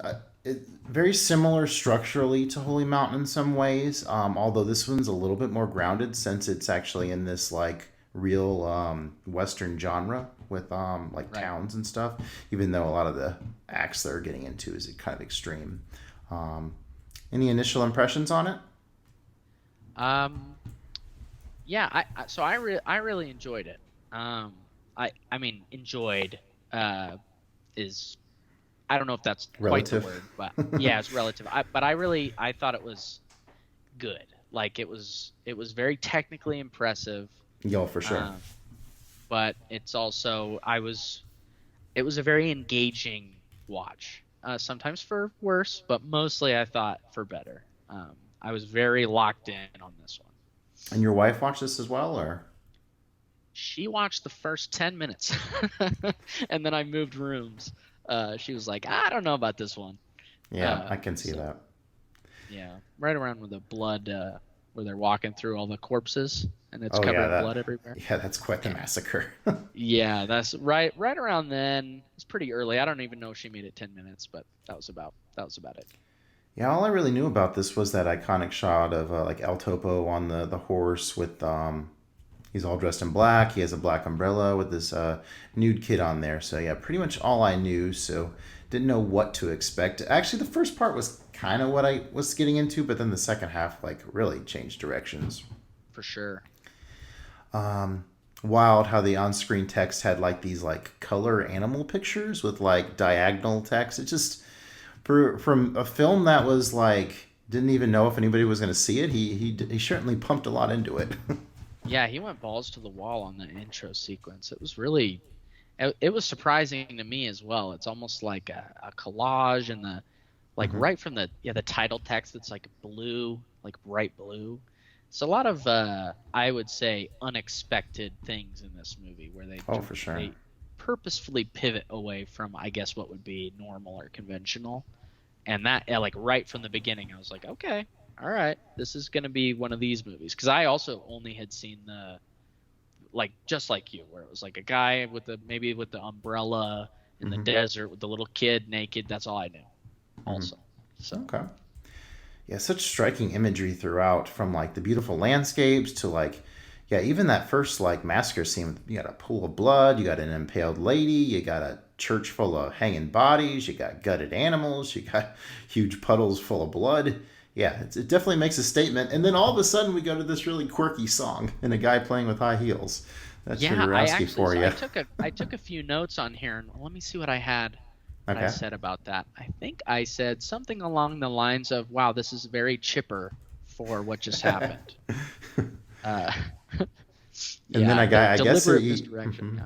very similar structurally to Holy Mountain in some ways. Although this one's a little bit more grounded since it's actually in this like real Western genre with like Right. towns and stuff. Even though a lot of the acts they're getting into is kind of extreme. Um, any initial impressions on it? Um, yeah, I really enjoyed it. Um, I mean enjoyed is I don't know if that's quite the Relative. word, but yeah, it's relative. But I thought it was good. Like it was very technically impressive. Yo, for sure. Um, but it's also it was a very engaging watch. Sometimes for worse, but mostly I thought for better. I was very locked in on this one. And your wife watched this as well, or? She watched the first 10 minutes and then I moved rooms. She was like, I don't know about this one. Yeah, I can see So that. yeah, right around where the blood, where they're walking through all the corpses and it's Oh covered yeah, in blood everywhere. that's quite the Yeah. massacre. Yeah, that's right around then. It's pretty early. I don't even know if she made it 10 minutes, but that was about it. Yeah, all I really knew about this was that iconic shot of like El Topo on the horse with he's all dressed in black. He has a black umbrella with this nude kid on there. So yeah, pretty much all I knew. So didn't know what to expect. Actually, the first part was kind of what I was getting into, but then the second half like really changed directions. For sure. Wild how the on-screen text had like these like color animal pictures with like diagonal text. It just from a film that was like didn't even know if anybody was going to see it. He certainly pumped a lot into it. Yeah, he went balls to the wall on the intro sequence. It was surprising to me as well. It's almost like a collage and like Hmm. right from the title text it's like blue, like bright blue. It's a lot of I would say unexpected things in this movie where Oh, for sure. they purposefully pivot away from I guess what would be normal or conventional. And that like right from the beginning I was like, okay, all right, this is going to be one of these movies because I also only had seen the like just like you where it was like a guy with the maybe with the umbrella in the Hmm. desert with the little kid naked. That's all I knew Hmm. also. So Okay. Yeah, such striking imagery throughout, from like the beautiful landscapes to like, yeah, even that first like massacre scene. You got a pool of blood, you got an impaled lady, you got a church full of hanging bodies, you got gutted animals, you got huge puddles full of blood. Yeah, it definitely makes a statement. And then all of a sudden, we go to this really quirky song and a guy playing with high heels. That's yeah, I Jodorowsky actually for you. I took a few notes on here and let me see what I Okay. said about that. I think I said something along the lines of, "Wow, this is very chipper for what just happened." Uh, And then yeah, the I guess deliberate he, misdirection. mhm.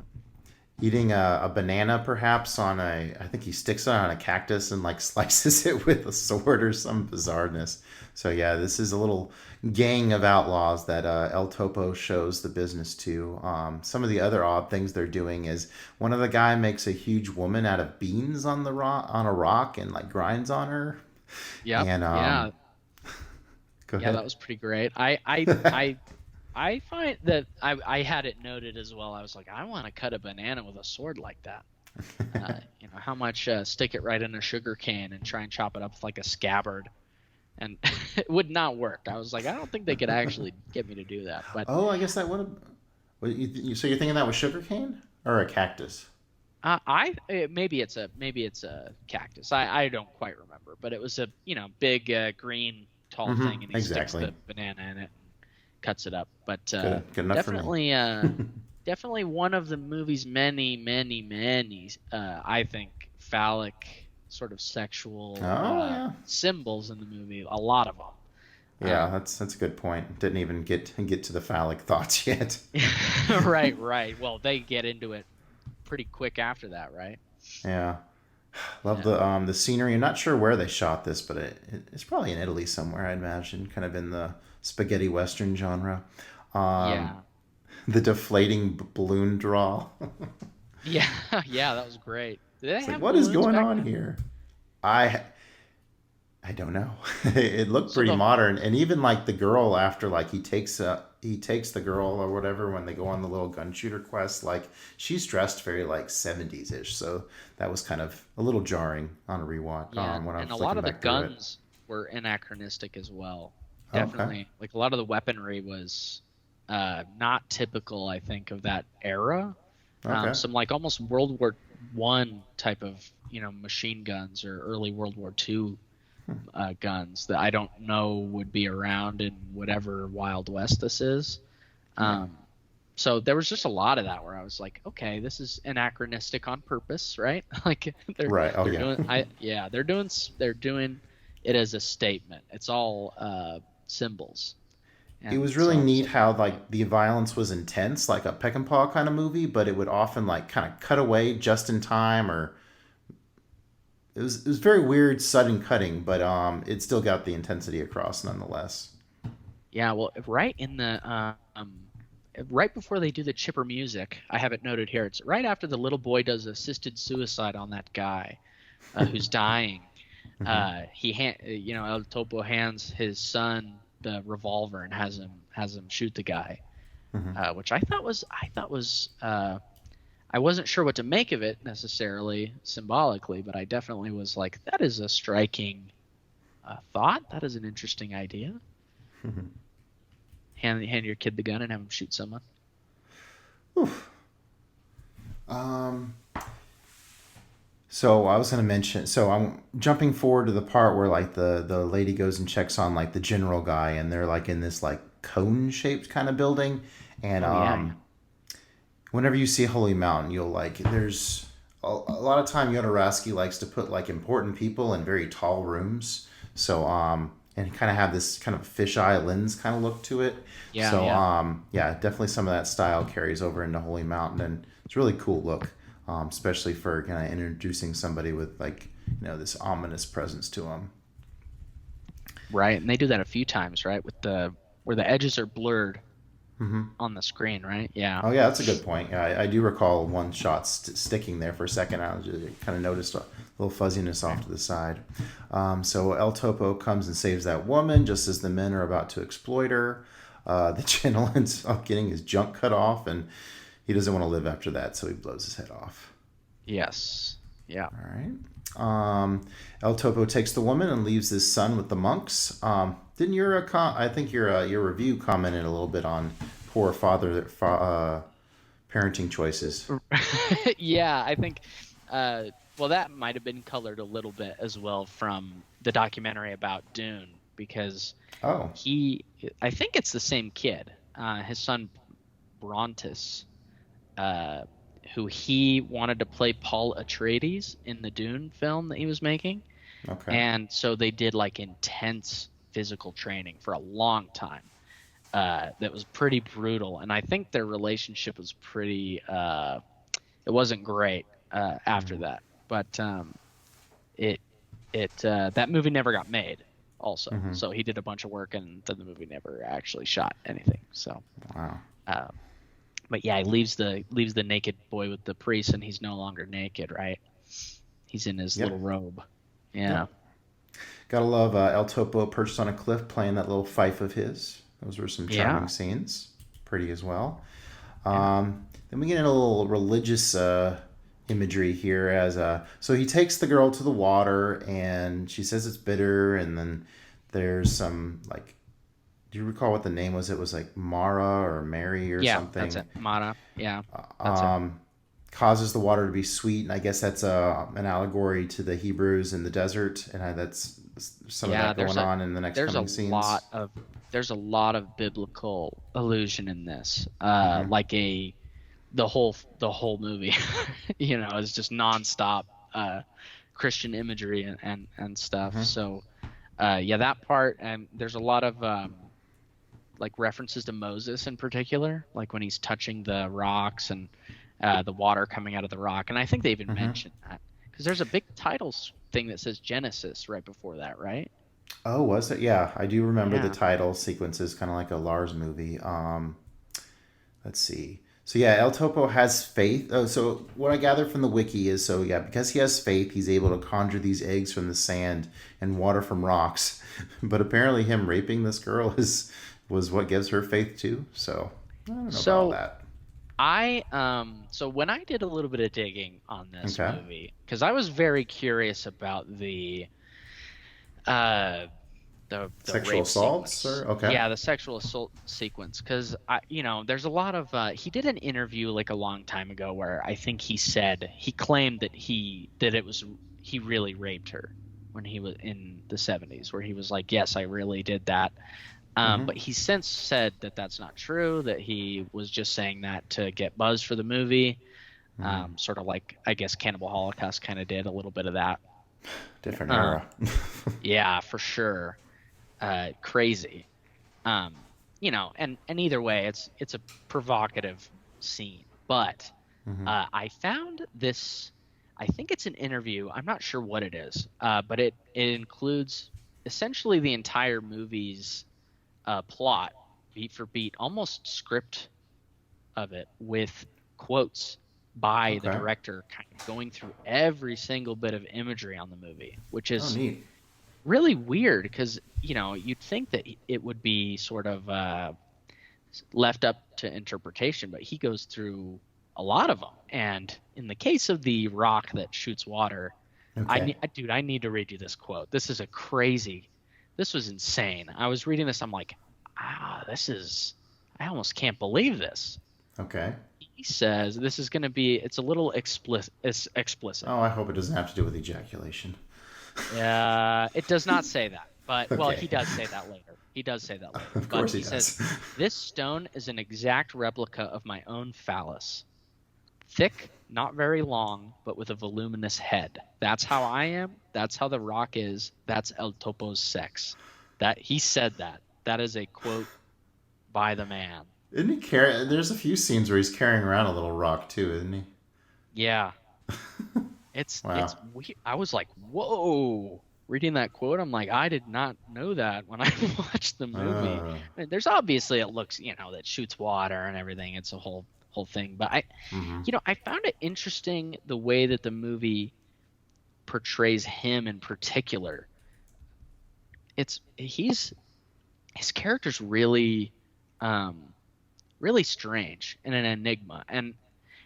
Yeah, eating a banana perhaps on a, I think he sticks it on a cactus and like slices it with a sword or some bizarreness. So yeah, this is a little gang of outlaws that El Topo shows the business to. Some of the other odd things they're doing is one of the guy makes a huge woman out of beans on the rock, on a rock, and like grinds on her. Yep. And Yeah. go Yeah, ahead. that was pretty great. I find that I had it noted as well. I was like, I want to cut a banana with a sword like that. How much stick it right in a sugar cane and try and chop it up with like a scabbard, and it would not work. I was like, I don't think they could actually get me to do that. But Oh, I guess that would have. So you're thinking that was sugarcane or a cactus? maybe it's a cactus. I don't quite remember, but it was a big green tall Mm-hmm. thing, and he sticks Exactly. the banana in it and cuts it up. But Good enough for me. definitely definitely one of the movie's many I think phallic sort of sexual Oh yeah. symbols in the movie. A lot of them. Yeah, that's a good point. Didn't even get to the phallic thoughts yet. Right, right. Well, they get into it pretty quick after that, right? Yeah, love Yeah. the scenery. I'm not sure where they shot this, but it's probably in Italy somewhere. I'd imagine, kind of in the spaghetti western genre. Um, Yeah. the deflating balloon draw. Yeah, yeah, that was great. Did they It's like, have what is balloons going back on then? here? I I don't know. It looked So pretty the modern, and even like the girl after like he takes the girl or whatever when they go on the little gun shooter quest, like she's dressed very like 70s ish. So that was kind of a little jarring on a rewatch Yeah, when I and a was lot looking of the back through it. guns were anachronistic as well. Oh, okay, Definitely, like a lot of the weaponry was not typical, I think, of that era. okay, Some like almost World War One type of machine guns or early World War Two guns that I don't know would be around in whatever Wild West this is. yeah, Um, so there was just a lot of that where I was like, okay, this is anachronistic on purpose, right? Like right. Oh they're yeah. doing yeah, they're doing it as a statement. It's all symbols. It And was so really I was neat like, how like the violence was intense, like a Peck and Paw kind of movie, but it would often like kind of cut away just in time, or it was very weird, sudden cutting, but it still got the intensity across nonetheless. yeah, well, right before they do the chipper music, I have it noted here. It's right after the little boy does assisted suicide on that guy who's dying. Hmm. El Topo hands his son the revolver and has him shoot the guy, Hmm. which I wasn't sure what to make of it necessarily symbolically, but I definitely was like, that is a striking thought. That is an interesting idea. Hmm. Hand your kid the gun and have him shoot someone. Um, so I was going to mention. So I'm jumping forward to the part where like the lady goes and checks on like the general guy, and they're like in this like cone shaped kind of building, and Oh yeah, yeah. whenever you see Holy Mountain, you'll like there's a lot of time Yodoraski likes to put like important people in very tall rooms. So and kind of have this kind of fisheye lens kind of look to it. Yeah, So yeah. yeah, definitely some of that style carries over into Holy Mountain, and it's a really cool look, especially for kind of introducing somebody with like this ominous presence to them. Right. And they do that a few times, right? With the where the edges are blurred Hmm. on the screen, right? Yeah. Oh yeah, that's a good point. Yeah, I do recall one shot sticking there for a second. I was just, kind of noticed a little fuzziness off to the side. So El Topo comes and saves that woman just as the men are about to exploit her. The general ends up getting his junk cut off, and he doesn't want to live after that, so he blows his head off. Yes. Yeah. All right. El Topo takes the woman and leaves his son with the monks. Didn't your I think your review commented a little bit on poor parenting choices. Yeah, I think well that might have been colored a little bit as well from the documentary about Dune because Oh, he I think it's the same kid. His son Brontis uh who he wanted to play Paul Atreides in the Dune film that he was making. okay. And so they did like intense physical training for a long time. That was pretty brutal, and I think their relationship was pretty It wasn't great after Mm-hmm. that, but it that movie never got made. Also, Mm-hmm. so he did a bunch of work, and then the movie never actually shot anything. So, Wow. uh, but yeah, he leaves the naked boy with the priest, and he's no longer naked, right? He's in his Yep. little robe. Yeah, Yep. Gotta love El Topo perched on a cliff playing that little fife of his. Those were some yeah, charming scenes. Pretty as well. yeah, Then we get in a little religious imagery here as so he takes the girl to the water and she says it's bitter, and then there's some like, do you recall what the name was? It was like Mara or Mary or yeah. That's something. it, Mana. Yeah, that's it. Um, Causes the water to be sweet, and I guess that's an allegory to the Hebrews in the desert, and that's some of Yeah, that going on in the next there's a coming lot scenes. of there's a lot of biblical allusion in this. Mm-hmm. Like the whole movie, is just nonstop Christian imagery and stuff. Mm-hmm. So yeah, that part, and there's a lot of like references to Moses in particular, like when he's touching the rocks and the water coming out of the rock. And I think they even Mm-hmm. mentioned that because there's a big titles thing that says Genesis right before that, right? Oh, was it? Yeah, I do remember the Yeah. title sequences, kind of like a Lars movie. Let's see. So yeah, El Topo has faith. Oh, so what I gather from the wiki is, so yeah, because he has faith, he's able to conjure these eggs from the sand and water from rocks. But apparently, him raping this girl is was what gives her faith too. So I don't know about all So that. so when I did a little bit of digging on this Okay. movie, because I was very curious about uh the Sexual rape assaults, sequence. or okay. Yeah, the sexual assault sequence. Because there's a lot of he did an interview like a long time ago where I think he claimed that it was he really raped her when he was in the 70s, where he was like, yes, I really did that. Mm-hmm. But he's since said that that's not true, that he was just saying that to get buzz for the movie. Mm-hmm. Sort of like, I guess, Cannibal Holocaust kind of did a little bit of that. Different era. Um, yeah, for sure. Crazy. Um, and either way, it's a provocative scene. But Mm-hmm. I found this. I think it's an interview. I'm not sure what it is, but it includes essentially the entire movie's plot, beat for beat, almost script of it, with quotes by the Okay. director, kind of going through every single bit of imagery on the movie, which Oh, is neat. really weird because you'd think that it would be sort of left up to interpretation, but he goes through a lot of them. And in the case of the rock that shoots water, Okay. dude, I need to read you this quote. This was insane. I was reading this, I'm like, I almost can't believe this. Okay. He says this is going to be, it's a little explicit. It's explicit. Oh, I hope it doesn't have to do with ejaculation. It does not say that, but well, Okay. he does say that later. He does say that later, Of but course he he says does. this stone is an exact replica of my own phallus, thick, not very long, but with a voluminous head. That's how I am. That's how the rock is. That's El Topo's sex. That he said that. That is a quote by the man. Isn't he carry? There's a few scenes where he's carrying around a little rock too, isn't he? Yeah, it's Wow. weird. I was like, whoa. Reading that quote, I'm like, I did not know that when I watched the movie. Uh, I mean, there's obviously it looks, that shoots water and everything. It's a whole thing. But mm-hmm. I found it interesting the way that the movie portrays him in particular. It's he's his character's really really strange and an enigma. And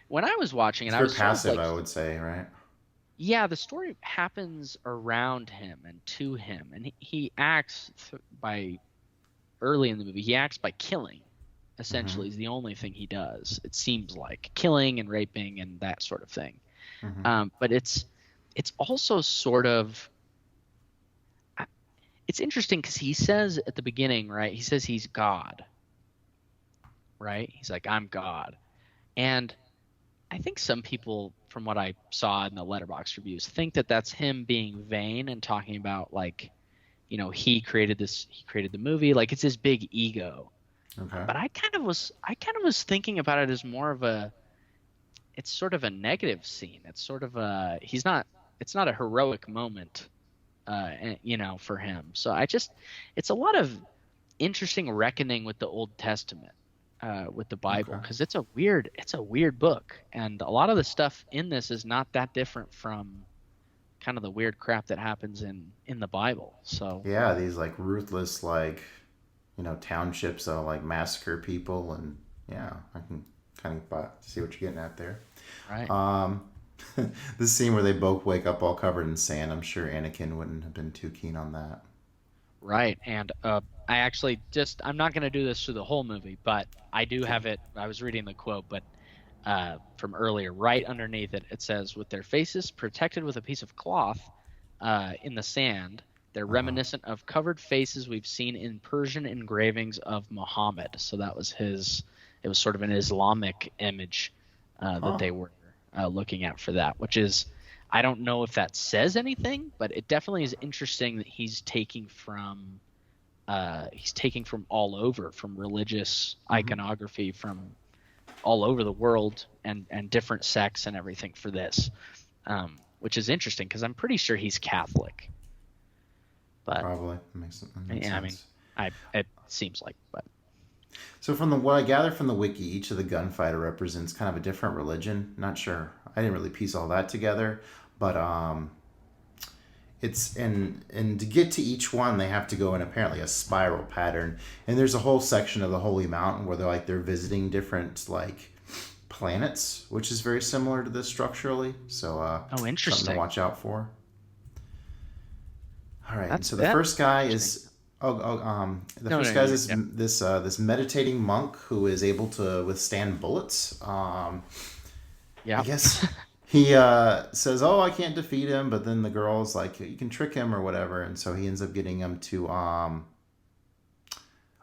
when I was watching it, He's I very was sort of passive, like, I would say, right? yeah, the story happens around him and to him, and he acts by early in the movie. He acts by killing. Mm-hmm. Essentially, is the only thing he does. It seems like killing and raping and that sort of thing. Mm-hmm. But it's also sort of it's interesting because he says at the beginning, right? He says he's God, right? He's like, I'm God, and I think some people, from what I saw in the letterbox reviews, think that that's him being vain and talking about like, he created the movie, like it's his big ego. Okay. But I kind of was thinking about it as more of it's sort of a negative scene. It's sort of a he's not it's not a heroic moment, for him. So it's a lot of interesting reckoning with the Old Testament, with the Bible, Okay. because it's a weird book, and a lot of the stuff in this is not that different from kind of the weird crap that happens in the Bible. So Yeah, these like ruthless like townships that like massacre people, and yeah, I can kind of see what you're getting at there. right. Um, this scene where they both wake up all covered in sand, I'm sure Anakin wouldn't have been too keen on that. Right. And I actually I'm not going to do this through the whole movie, but I do Okay. have it. I was reading the quote, but from earlier, right underneath it, it says, with their faces protected with a piece of cloth in the sand, they're Uh-huh. reminiscent of covered faces we've seen in Persian engravings of Muhammad. So it was sort of an Islamic image that Huh. they were looking at for that, which is, I don't know if that says anything, but it definitely is interesting that he's taking from all over, from religious Mm-hmm. iconography from all over the world, and different sects and everything for this, which is interesting because I'm pretty sure he's Catholic. But Probably that makes yeah, I mean, sense. it seems like, but So from what I gather from the wiki, each of the gunfighter represents kind of a different religion. Not sure. I didn't really piece all that together, but it's and to get to each one, they have to go in apparently a spiral pattern. And there's a whole section of the Holy Mountain where they're visiting different like planets, which is very similar to this structurally. So oh, something to interesting. watch out for. All right, and That's so the that first guy interesting. is the No, first no, guy is yeah, this meditating monk who is able to withstand bullets. I yeah. guess he says, "Oh, I can't defeat him," but then the girl's like, "You can trick him or whatever," and so he ends up getting him to.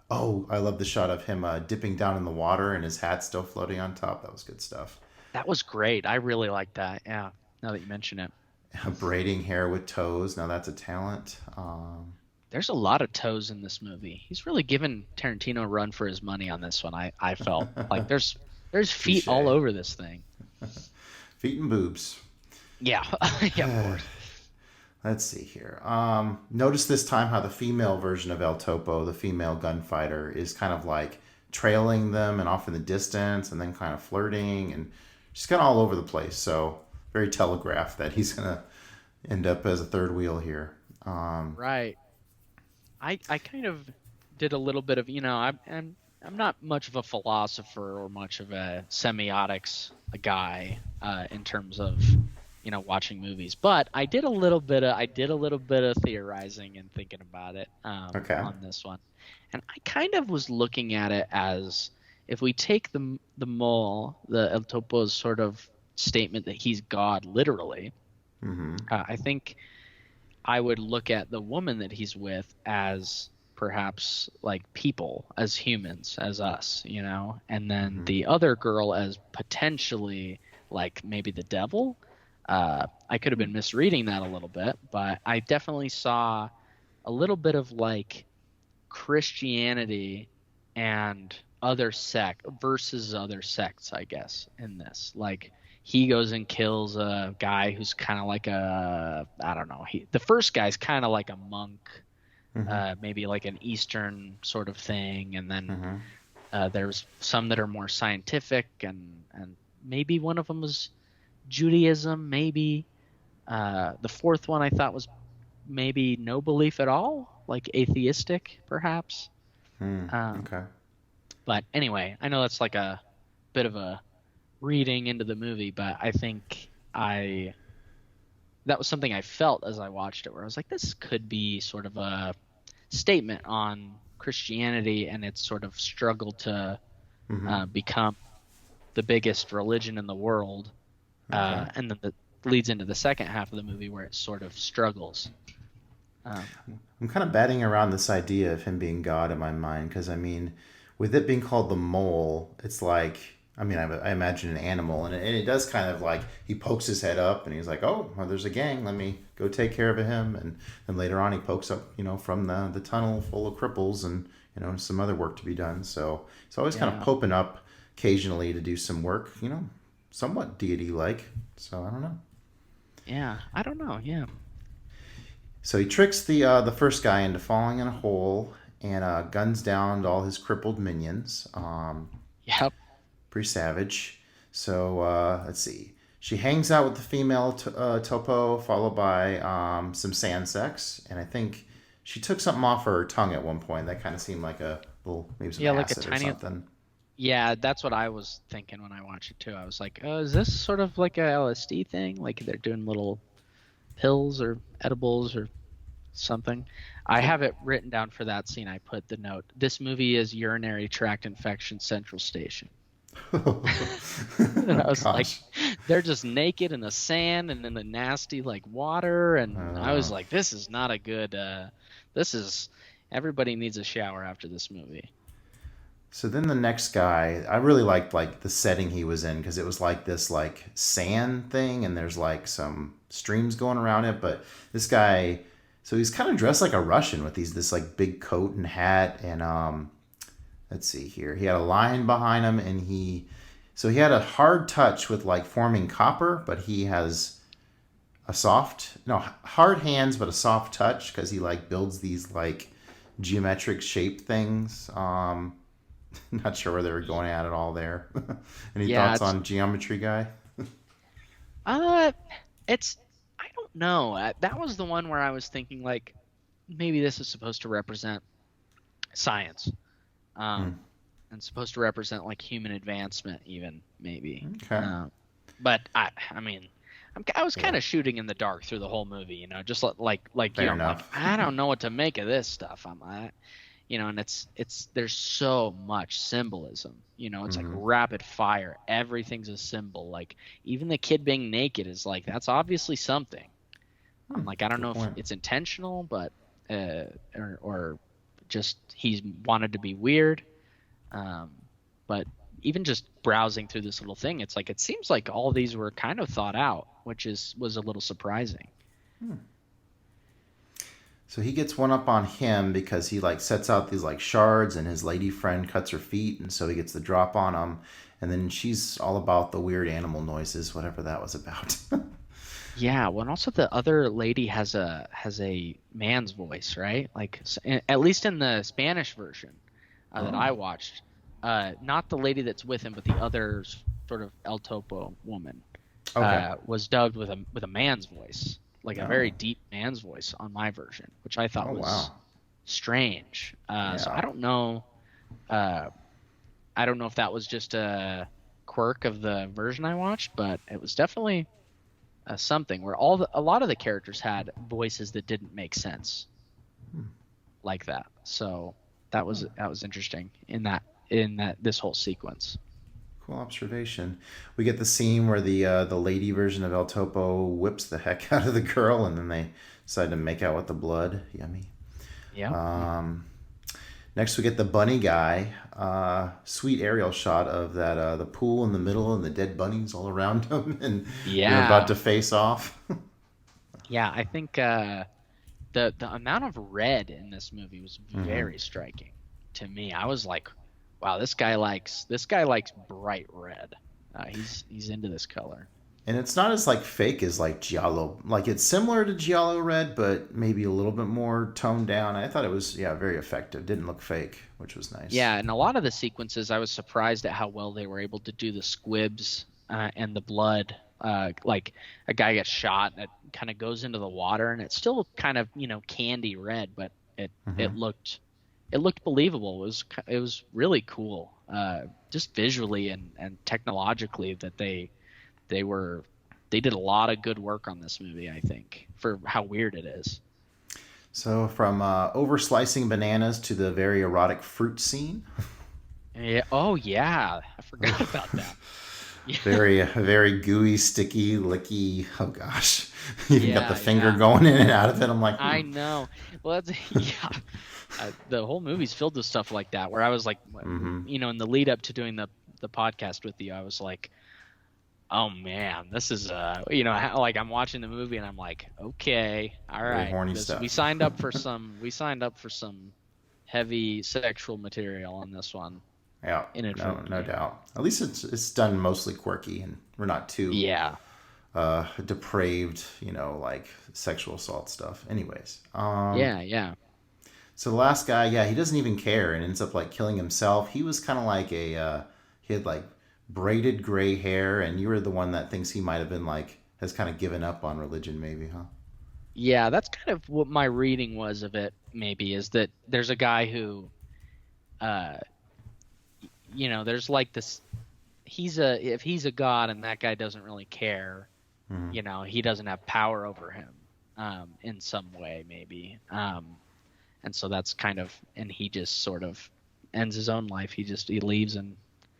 Oh, I love the shot of him dipping down in the water and his hat still floating on top. That was good stuff. That was great. I really like that. Yeah. Now that you mention it, Braiding hair with toes. Now that's a talent. there's a lot of toes in this movie. He's really given Tarantino a run for his money on this one. I felt like there's feet all Touche. over this thing. Feet and boobs. Yeah, yeah, of course. Let's see here. Notice this time how the female version of El Topo, the female gunfighter, is kind of like trailing them and off in the distance and then kind of flirting and she's kind of all over the place. So very telegraphed that he's going to end up as a third wheel here. Right. I kind of did a little bit of, I'm not much of a philosopher or much of a semiotics guy in terms of watching movies, but I did a little bit of theorizing and thinking about it Okay. on this one, and I kind of was looking at it as, if we take the mole, the El Topo's sort of statement that he's God literally, Mm-hmm. I think I would look at the woman that he's with as perhaps like people, as humans, as us, and then Mm-hmm. the other girl as potentially like maybe the devil. I could have been misreading that a little bit, but I definitely saw a little bit of like Christianity and other sect versus other sects, I guess, in this. Like, he goes and kills a guy who's kind of like I don't know. The first guy's kind of like a monk, Mm-hmm. maybe like an Eastern sort of thing, and then Mm-hmm. there's some that are more scientific, and maybe one of them was Judaism, maybe. The fourth one I thought was maybe no belief at all, like atheistic, perhaps. Mm. Um, Okay. but anyway, I know that's like a bit of a reading into the movie, but I think I that was something I felt as I watched it, where I was like, this could be sort of a statement on Christianity and its sort of struggle to Mm-hmm. become the biggest religion in the world, Okay. and then that leads into the second half of the movie where it sort of struggles. Um, I'm kind of batting around this idea of him being God in my mind because I mean, with it being called the mole, it's like I imagine an animal, and it does kind of like he pokes his head up and he's like, oh, well, there's a gang, let me go take care of him, and then later on he pokes up, from the tunnel full of cripples and some other work to be done. So he's always kind of yeah, popping up occasionally to do some work, somewhat deity-like. So I don't know. Yeah, I don't know. Yeah. So he tricks the first guy into falling in a hole and guns down all his crippled minions. Yep. Pretty savage. So let's see. She hangs out with the female Topo, followed by some sand sex, and I think she took something off her tongue at one point. That kind of seemed like a little, maybe some Yeah, like a acid or tiny. something. Yeah, that's what I was thinking when I watched it too. I was like, is this sort of like a LSD thing? Like they're doing little pills or edibles or something. I Cool. have it written down for that scene. I put the note. This movie is urinary tract infection central station. And I was like, Gosh. they're just naked in the sand and in the nasty like water, and I was Uh, like, this is not a good. This is everybody needs a shower after this movie. so then the next guy, I really liked like the setting he was in because it was like this like sand thing, and there's like some streams going around it. But this guy, so he's kind of dressed like a Russian with this like big coat and hat, and let's see here, he had a lion behind him, and he had a hard touch with like forming copper, but he has a soft, no, hard hands, but a soft touch because he like builds these like geometric shape things. Not sure where they were going at all there. Any Yeah, thoughts it's on geometry guy? uh, it's I don't know. That was the one where I was thinking like maybe this is supposed to represent science, Hmm. um, and supposed to represent like human advancement even maybe. Okay. But I mean, I was kind Yeah. of shooting in the dark through the whole movie, just like you. Fair I'm like, enough. I don't know what to make of this stuff. And it's there's so much symbolism. It's like Hmm. rapid fire. Everything's a symbol. Like even the kid being naked is like that's obviously something. I'm like I don't Good know if point. it's intentional, but uh, or just he's wanted to be weird. Um, but even just browsing through this little thing, it's like it seems like all these were kind of thought out, which was a little surprising. So he gets one up on him because he like sets out these like shards, and his lady friend cuts her feet, and so he gets the drop on him. And then she's all about the weird animal noises, whatever that was about. Yeah, well, and also the other lady has a man's voice, right? Like at least in the Spanish version that Oh, I watched, not the lady that's with him, but the other sort of El Topo woman okay. was dubbed with a man's voice, like a very Oh, deep man's voice on my version, which I thought oh was wow. strange. So Yeah. I don't know. Uh, I don't know if that was just a quirk of the version I watched, but it was definitely something where a lot of the characters had voices that didn't make sense like that. So that was interesting in that this whole sequence. Cool observation. We get the scene where the lady version of El Topo whips the heck out of the girl, and then they decide to make out with the blood. Yummy. Yeah. Um, Next, we get the bunny guy. Sweet aerial shot of that the pool in the middle and the dead bunnies all around him, and they're about Yeah. to face off. Yeah. I think the amount of red in this movie was Hmm. very striking to me. I was like, wow, this guy likes bright red. He's into this color. And it's not as like fake as like Giallo. Like it's similar to Giallo Red, but maybe a little bit more toned down. I thought it was very effective. Didn't look fake, which was nice. Yeah, and a lot of the sequences, I was surprised at how well they were able to do the squibs and the blood. Like a guy gets shot and it kind of goes into the water, and it's still kind of candy red, but it Hmm. it looked it looked believable. It was really cool, just visually and technologically that they were they did a lot of good work on this movie. I think for how weird it is. So from over slicing bananas to the very erotic fruit scene. Yeah. Oh yeah, I forgot Ugh. about that. Yeah. Very gooey, sticky, licky. Oh gosh, you even got the Yeah. finger Yeah. going in and out of it. I'm like, I know. Well, that's yeah. The whole movie's filled with stuff like that. Where I was like, mm-hmm. in the lead up to doing the podcast with you, I was like, oh man, this is like I'm watching the movie and I'm like, okay, all Very right, horny this we stuff. signed up for some heavy sexual material on this one. Yeah, no inadvertently. doubt. At least it's done mostly quirky, and we're not too Yeah. depraved, like sexual assault stuff. Anyways, Yeah, yeah. so the last guy, yeah, he doesn't even care and ends up like killing himself. He was kind of like he had like braided gray hair, and you were the one that thinks he might have been like has kind of given up on religion, maybe, huh? Yeah, that's kind of what my reading was of it, maybe, is that there's a guy who uh there's like this if he's a god and that guy doesn't really care, Hmm. he doesn't have power over him in some way maybe. And so that's kind of and he just sort of ends his own life. He leaves and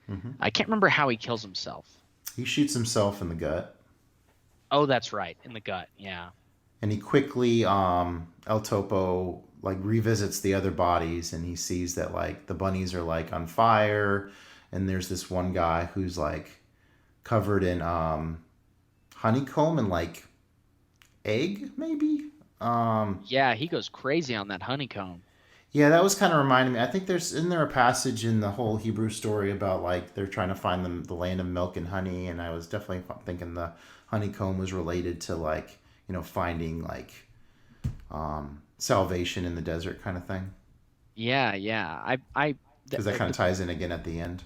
Hmm. I can't remember how he kills himself. He shoots himself in the gut, Oh, that's right, in the gut. Yeah. and he quickly El Topo like revisits the other bodies, and he sees that like the bunnies are like on fire, and there's this one guy who's like covered in honeycomb and like egg maybe. Yeah, he goes crazy on that honeycomb. Yeah, that was kind of reminding me. I think there's in there a passage in the whole Hebrew story about like they're trying to find the land of milk and honey, and I was definitely thinking the honeycomb was related to like finding like salvation in the desert kind of thing, Yeah, yeah. because that kind of ties in again at the end.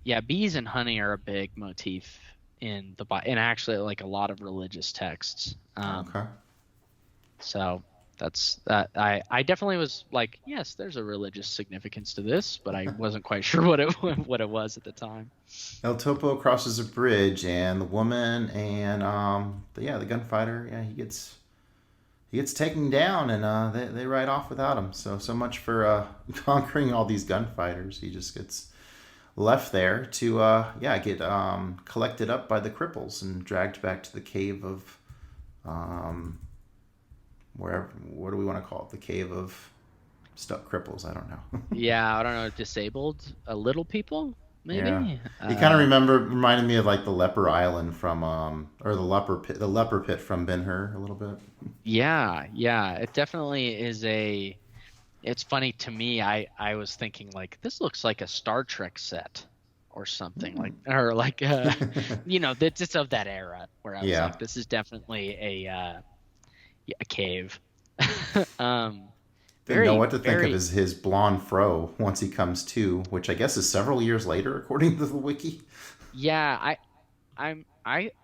Yeah, bees and honey are a big motif in and actually like a lot of religious texts. Okay. So that's that. I definitely was like, yes, there's a religious significance to this, but I wasn't quite sure what it what it was at the time. El Topo crosses a bridge, and the woman and the gunfighter, yeah, he gets taken down, and they ride off without him. So much for conquering all these gunfighters. He just gets left there to get collected up by the cripples and dragged back to the cave of um, wherever. What do we want to call it? The cave of stuck cripples. I don't know. Yeah, I don't know, disabled little people Yeah, maybe. he kind of reminded me of like the Leper Island from or the leper pit from Ben Hur a little bit. Yeah, yeah. It definitely is a. It's funny to me. I was thinking like this looks like a Star Trek set or something like or like that's just of that era where I was Yeah, like this is definitely a cave. um didn't know very what to think of very his blonde fro once he comes to, which I guess is several years later according to the wiki. yeah,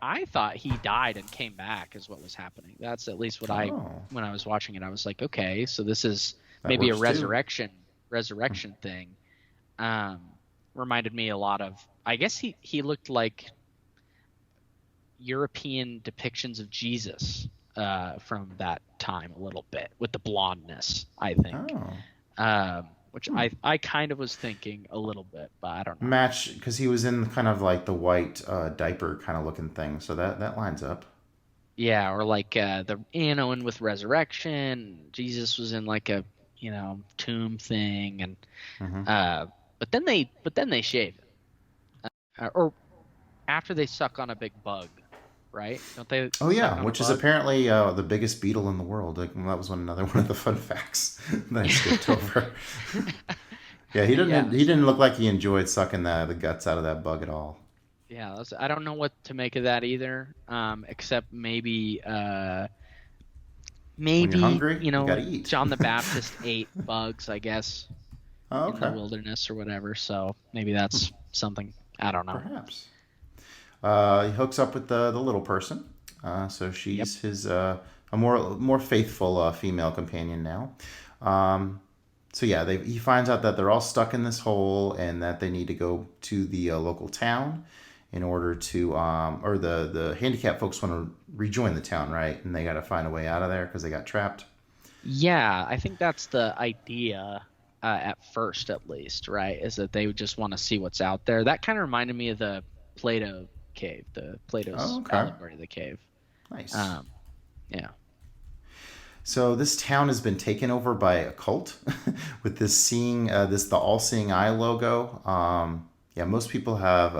I thought he died and came back is what was happening. That's at least what I Oh, when I was watching it I was like okay, so this is that maybe a works too. resurrection thing. Um reminded me a lot of I guess he looked like European depictions of Jesus from that time a little bit with the blondness, I think. Oh, Which hmm. I kind of was thinking a little bit, but I don't know. Match because he was in kind of like the white diaper kind of looking thing, so that lines up. Yeah, or like the and with resurrection, Jesus was in like a tomb thing, and Hmm. but then they shave it, or after they suck on a big bug, right? Don't they Oh suck yeah, on a which is bug? apparently the biggest beetle in the world. Like, well, that was another one of the fun facts that I skipped over. Yeah, he didn't. Yeah, He didn't look like he enjoyed sucking the guts out of that bug at all. yeah. I don't know what to make of that either. Except When you're maybe hungry, you gotta eat. John the Baptist ate bugs, I guess, Oh, in the okay, wilderness or whatever. So maybe that's something. I don't know. perhaps. He hooks up with the little person, so Yep. she's his a more faithful female companion now. Um, so yeah, he finds out that they're all stuck in this hole and that they need to go to the local town in order to or the handicapped folks want to rejoin the town, right? And they got to find a way out of there because they got trapped. Yeah, I think that's the idea at first, at least, right? Is that they would just want to see what's out there. That kind of reminded me of the Plato cave, the Oh, Plato's okay, allegory of the cave. nice. Um, yeah. So this town has been taken over by a cult with this the all-seeing eye logo. Yeah, most people have.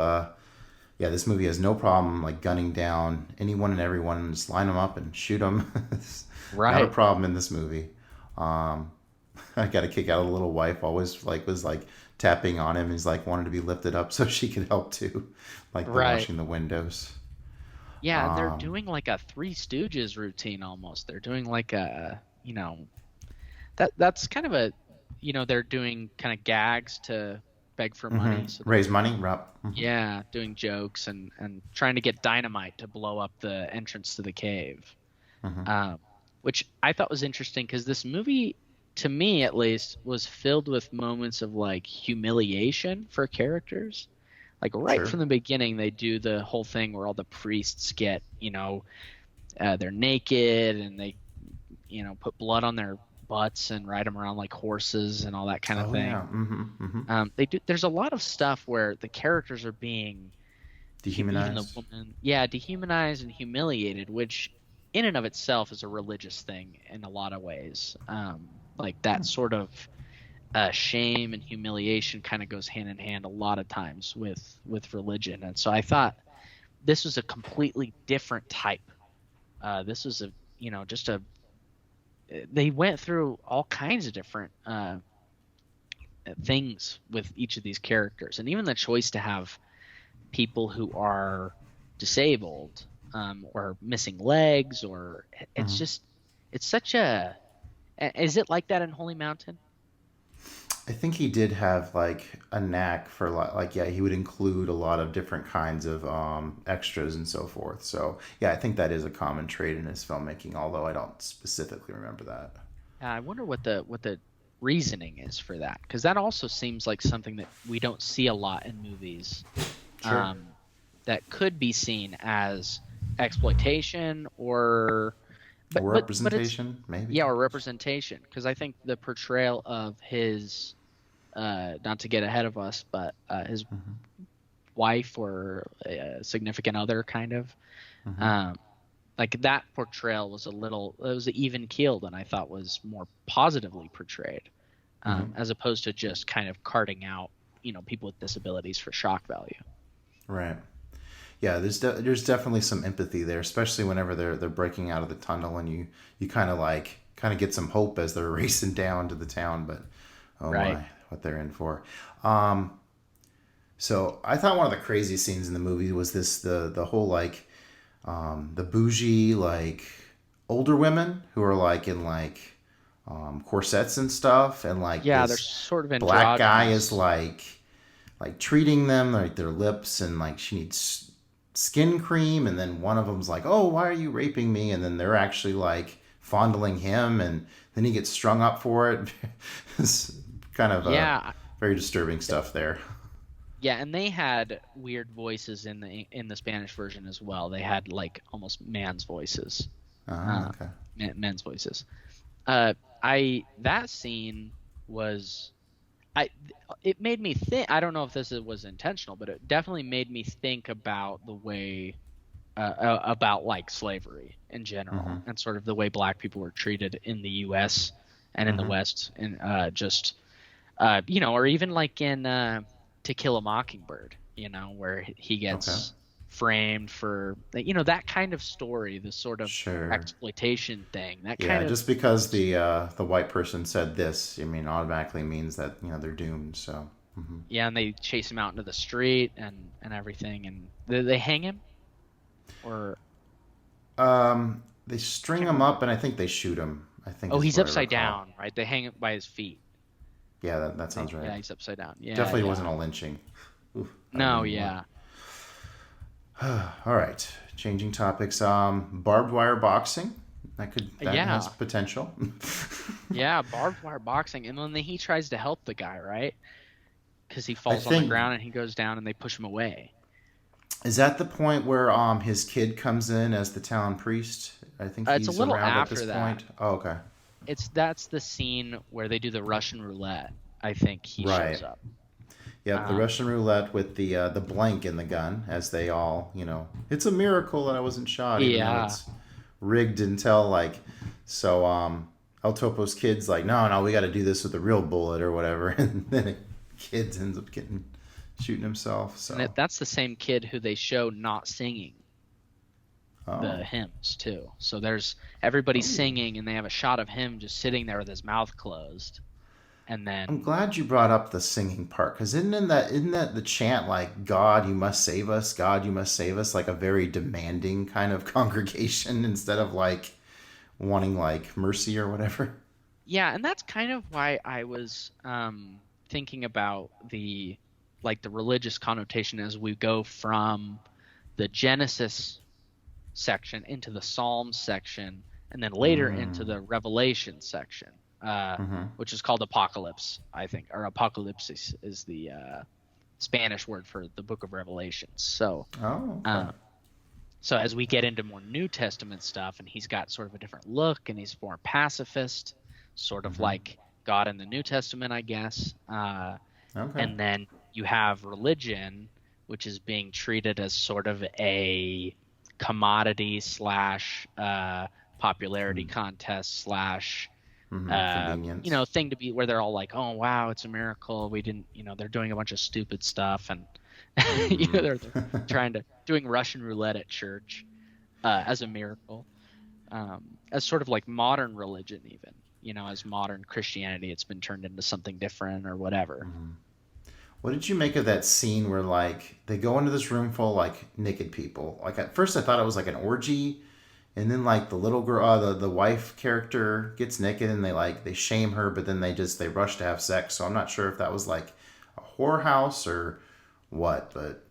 Yeah, this movie has no problem like gunning down anyone and everyone and just line them up and shoot them. It's not a Right. problem in this movie. Um, I got a kick out of the little wife. Always like was like tapping on him. He's like wanted to be lifted up so she could help too, like the Right. washing the windows. Yeah, and they're Um, doing like a Three Stooges routine almost. They're doing like that's kind of a, they're doing kind of gags to beg for money. So Raise they're, money. Rep. yeah, doing jokes and trying to get dynamite to blow up the entrance to the cave. Um, which I thought was interesting because this movie, to me at least, was filled with moments of like humiliation for characters. Like right Sure. from the beginning, they do the whole thing where all the priests get, they're naked and they, put blood on their butts and ride them around like horses and all that kind of Oh yeah. thing. They do. There's a lot of stuff where the characters are being, even the Dehumanized. woman, yeah, dehumanized and humiliated, which in and of itself is a religious thing in a lot of ways. Like that sort of shame and humiliation kind of goes hand in hand a lot of times with religion, and so I thought this was a completely different type. This was a, just a, they went through all kinds of different things with each of these characters, and even the choice to have people who are disabled, or missing legs, or it's just, it's such a, is it like that in Holy Mountain? I think he did have like a knack for like yeah, he would include a lot of different kinds of extras and so forth. So yeah, I think that is a common trait in his filmmaking, although I don't specifically remember that. I wonder what the reasoning is for that, because that also seems like something that we don't see a lot in movies, Sure. um, that could be seen as exploitation, or Or but it's, representation, maybe. yeah, or representation, because I think the portrayal of his, not to get ahead of us, but his wife or a significant other, kind of, um, like that portrayal was it was even keeled, and I thought was more positively portrayed, as opposed to just kind of carting out, people with disabilities for shock value. Right. Yeah, there's definitely some empathy there, especially whenever they're breaking out of the tunnel and you kind of get some hope as they're racing down to the town, but oh Right. my, what they're in for. Um, so I thought one of the craziest scenes in the movie was the whole like the bougie like older women who are like in like corsets and stuff, and like Yeah, they're this sort of black guy is androgynous. like treating them like their lips, and like she needs skin cream, and then one of them's like, oh, why are you raping me, and then they're actually like fondling him, and then he gets strung up for it. It's kind of Yeah, very disturbing stuff there. yeah, and they had weird voices in the Spanish version as well. They had like almost man's voices, Oh, uh, okay. men's voices. Uh, I that scene was, I it made me think. I don't know if this was intentional, but it definitely made me think about the way, about like slavery in general, and sort of the way black people were treated in the U.S. and in the West, and just, or even like in, To Kill a Mockingbird, where he Okay. gets framed for, that kind of story, this sort of Sure. exploitation thing, that Yeah, kind of, just because the white person said this, I mean, automatically means that they're doomed. So, yeah, and they chase him out into the street and everything, and they hang him, or they I string can't him up, remember. and I think they shoot him. I think Oh, is he's what I upside recall. down, right? They hang him by his feet. Yeah, that sounds right. Yeah, he's upside down. Yeah, Definitely yeah. wasn't a lynching. Oof, that would No, mean more. yeah, All right, changing topics. Barbed wire boxing. That has yeah, potential. yeah. Barbed wire boxing, and then he tries to help the guy, right? Because he I falls on the think ground and he goes down, and they push him away. is that the point where his kid comes in as the town priest. I think It's a he's little around at this after that. point. Oh, okay. That's the scene where they do the Russian roulette. I think he Right. shows up. Yep, the Um, Russian roulette with the blank in the gun, as they all, it's a miracle that I wasn't shot, even though yeah, it's rigged until like, so El Topo's kid's like, no, no, we got to do this with a real bullet or whatever, and then a kid ends up shooting himself. and So, that's the same kid who they show not singing oh, the hymns too. So there's everybody oh, singing, and they have a shot of him just sitting there with his mouth closed, and I'm then glad you brought up the singing part, because isn't that the chant like "God, you must save us, God, you must save us," like a very demanding kind of congregation instead of like wanting like mercy or whatever. yeah, and that's kind of why I was thinking about the religious connotation as we go from the Genesis section into the Psalms section, and then later into Mm. the Revelation section, uh, Mm-hmm. which is called Apocalypse, I think, or Apocalypsis is the Spanish word for the Book of Revelations. Oh, okay. Um, so as we get into more New Testament stuff, and he's got sort of a different look, and he's more pacifist, sort of Mm-hmm. like God in the New Testament, I guess. Okay. And then you have religion, which is being treated as sort of a commodity slash popularity Con- contest slash Convenience. thing to be where they're all like, oh wow, it's a miracle. We didn't, they're doing a bunch of stupid stuff, and Mm. they're trying to doing Russian roulette at church as a miracle, as sort of like modern religion, even as modern Christianity, it's been turned into something different or whatever. What did you make of that scene where like they go into this room full of, like naked people? Like at first I thought it was like an orgy, and then like the little girl, the wife character gets naked and they shame her, but then they rush to have sex. So I'm not sure if that was like a whorehouse or what, but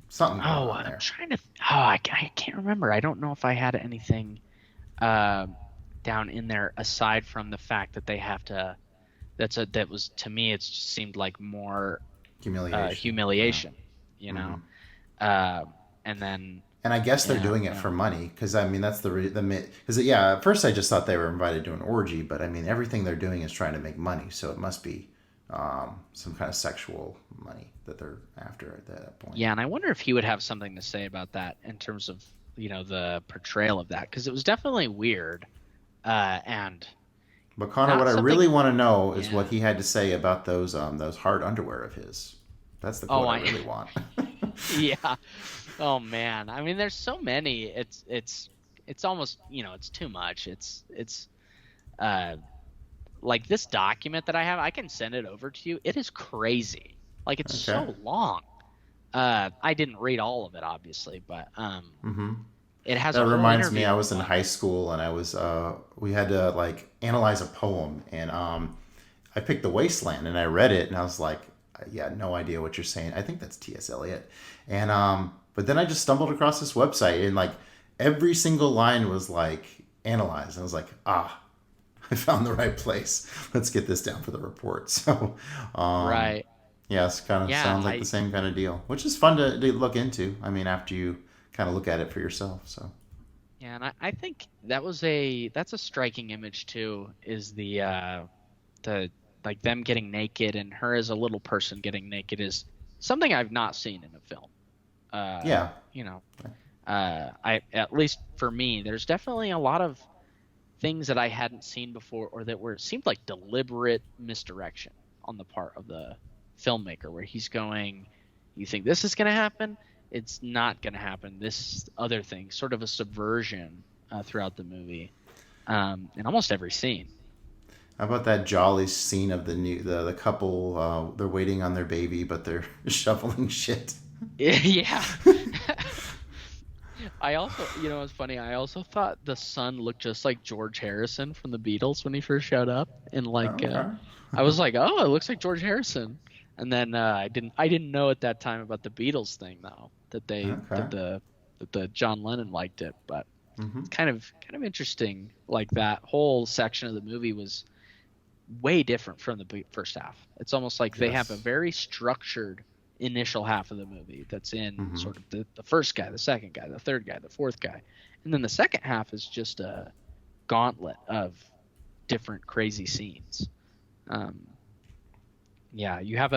something going Oh, on I'm there. trying to. Oh, I can't remember. I don't know if I had anything uh, down in there aside from the fact that they have to. That was to me. It just seemed like more Humiliation. Yeah. humiliation, you Mm-hmm. know. Uh, and then And I guess they're yeah, doing it for money because I mean that's the because yeah at first I just thought they were invited to an orgy, but I mean everything they're doing is trying to make money, so it must be some kind of sexual money that they're after at that point. yeah, and I wonder if he would have something to say about that in terms of the portrayal of that because it was definitely weird and But Connor, what not I really something. want to know is what Yeah. he had to say about those hard underwear of his. That's the Oh, quote I I really want. yeah. Oh man. I mean, there's so many. It's almost, it's too much. It's uh like this document that I have, I can send it over to you. It is crazy. Like it's Okay. so long. I didn't read all of it obviously, but Mm-hmm. it has a That whole reminds me, interview I with was in like high school and I was we had to like analyze a poem, and I picked The Wasteland and I read it and I was like, yeah, no idea what you're saying. I think that's T.S. Eliot. And but then I just stumbled across this website and like every single line was like analyzed. And I was like, ah, I found the right place. Let's get this down for the report. So, um, right. yes, kind of Yeah, sounds like the same kind of deal, which is fun to look into. I mean, after you kind of look at it for yourself. So, yeah, and I think that's a striking image too, is the like them getting naked and her as a little person getting naked is something I've not seen in a film. Uh, yeah. you know, I at least for me, there's definitely a lot of things that I hadn't seen before or that were seemed like deliberate misdirection on the part of the filmmaker, where he's going, "You think this is going to happen? It's not going to happen. This other thing, sort of a subversion throughout the movie, in almost every scene." How about that jolly scene of the couple? They're waiting on their baby, but they're shoveling shit. Yeah. I also, it's funny. I also thought the son looked just like George Harrison from the Beatles when he first showed up, and like, Okay. I was like, oh, it looks like George Harrison. And then I didn't know at that time about the Beatles thing though, that they Okay. that the John Lennon liked it, but Mm-hmm. it's kind of interesting. Like that whole section of the movie was way different from the first half. It's almost like they have a Yes. very structured initial half of the movie that's in Mm-hmm. sort of the first guy, the second guy, the third guy, the fourth guy. And then the second half is just a gauntlet of different crazy scenes. Um, yeah, you have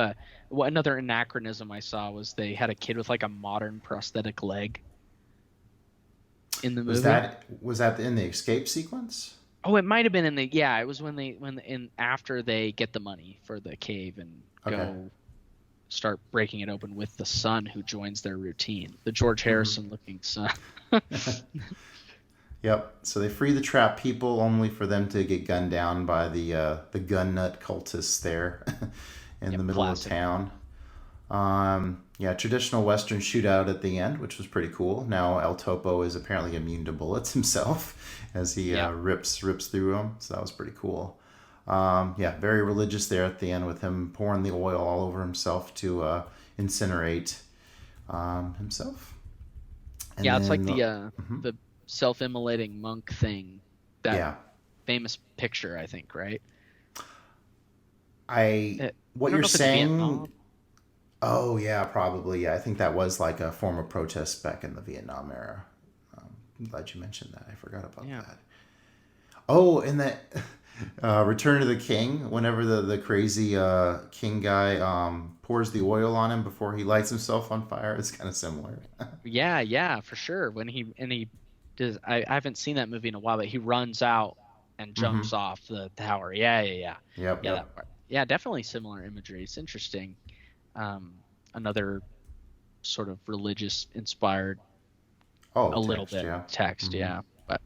another anachronism I saw was they had a kid with like a modern prosthetic leg in the Was movie. that in the escape sequence? Oh, it might have been in the yeah. It was when in after they get the money for the cave and Okay. go start breaking it open with the son who joins their routine, the George Mm-hmm. Harrison looking son. Yep. So they free the trap people only for them to get gunned down by the gun nut cultists there in Yep, the middle of classic. town. Yeah, traditional Western shootout at the end, which was pretty cool. Now El Topo is apparently immune to bullets himself as he Yep. rips through them. So that was pretty cool. Yeah, very religious there at the end with him pouring the oil all over himself to incinerate himself. And Yeah, it's like then, the self-immolating monk thing, that yeah, famous picture, I think, right? I I what don't you're know if it's saying. Vietnam. Oh yeah, probably. Yeah, I think that was like a form of protest back in the Vietnam era. I'm glad you mentioned that. I forgot about Yeah. that. Oh, and that Return of the King. Whenever the crazy king guy pours the oil on him before he lights himself on fire, it's kind of similar. Yeah, yeah, for sure. When he does, I haven't seen that movie in a while, but he runs out and Mm-hmm. jumps off the tower. Yeah, yeah, yeah. Yep. Yeah, Yep. that part. Yeah, definitely similar imagery. It's interesting. Another sort of religious inspired, Oh, a little text. bit Yeah. text, Mm-hmm. yeah. But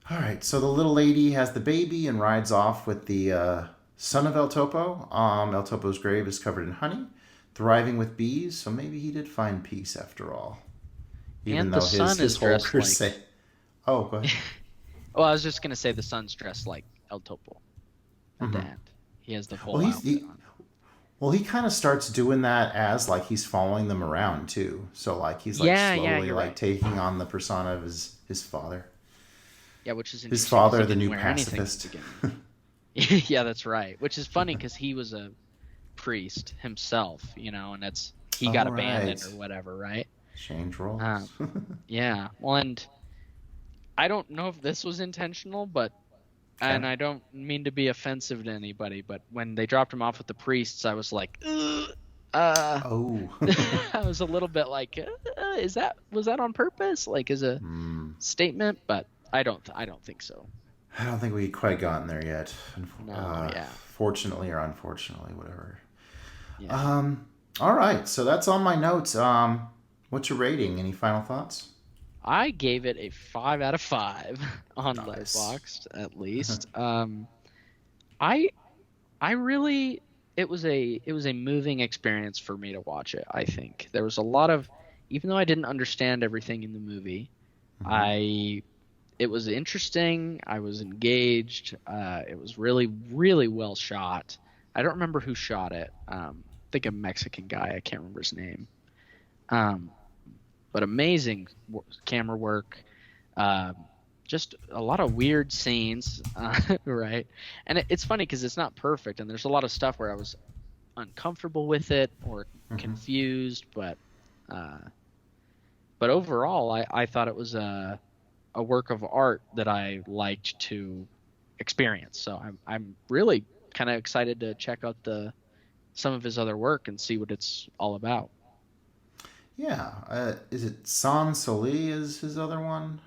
All right. So the little lady has the baby and rides off with the son of El Topo. El Topo's grave is covered in honey, thriving with bees. So maybe he did find peace after all, even and the though his son his is whole dressed like crusade. Oh, go ahead. well, I was just gonna say the son's dressed like El Topo at the Mm-hmm. end. He has the Well, full he's outfit he, on. well he kind of starts doing that as like he's following them around too. So like he's like Yeah, yeah, slowly you're like right. taking on the persona of his father. Yeah, which is His interesting because he father, the didn't new wear anything in the pacifist. beginning. Yeah, that's right. Which is funny because he was a priest himself, and he Oh got abandoned right, or whatever, right? change roles. Um, yeah. Well, and I don't know if this was intentional, Okay. and I don't mean to be offensive to anybody, but when they dropped him off with the priests, I was like, ugh, Oh. I was a little bit like, was that on purpose? Like as a Hmm. statement, but I don't think so. I don't think we quite gotten there yet. No, yeah, Fortunately or unfortunately, whatever. yeah. Um. All right. So that's on my notes. What's your rating? Any final thoughts? I gave it a 5 out of 5 on Nice. Letterboxd at least. I I really it was a moving experience for me to watch it, I think. There was a lot of even though I didn't understand everything in the movie, Mm-hmm. I it was interesting, I was engaged. It was really really well shot. I don't remember who shot it. I think a Mexican guy, I can't remember his name. Um, but amazing camera work. Um, just a lot of weird scenes, right? And it's funny because it's not perfect, and there's a lot of stuff where I was uncomfortable with it or Mm-hmm. confused, uh, but overall, I thought it was a work of art that I liked to experience. So I'm really kind of excited to check out the some of his other work and see what it's all about. Yeah. Is it San Soli? Is his other one?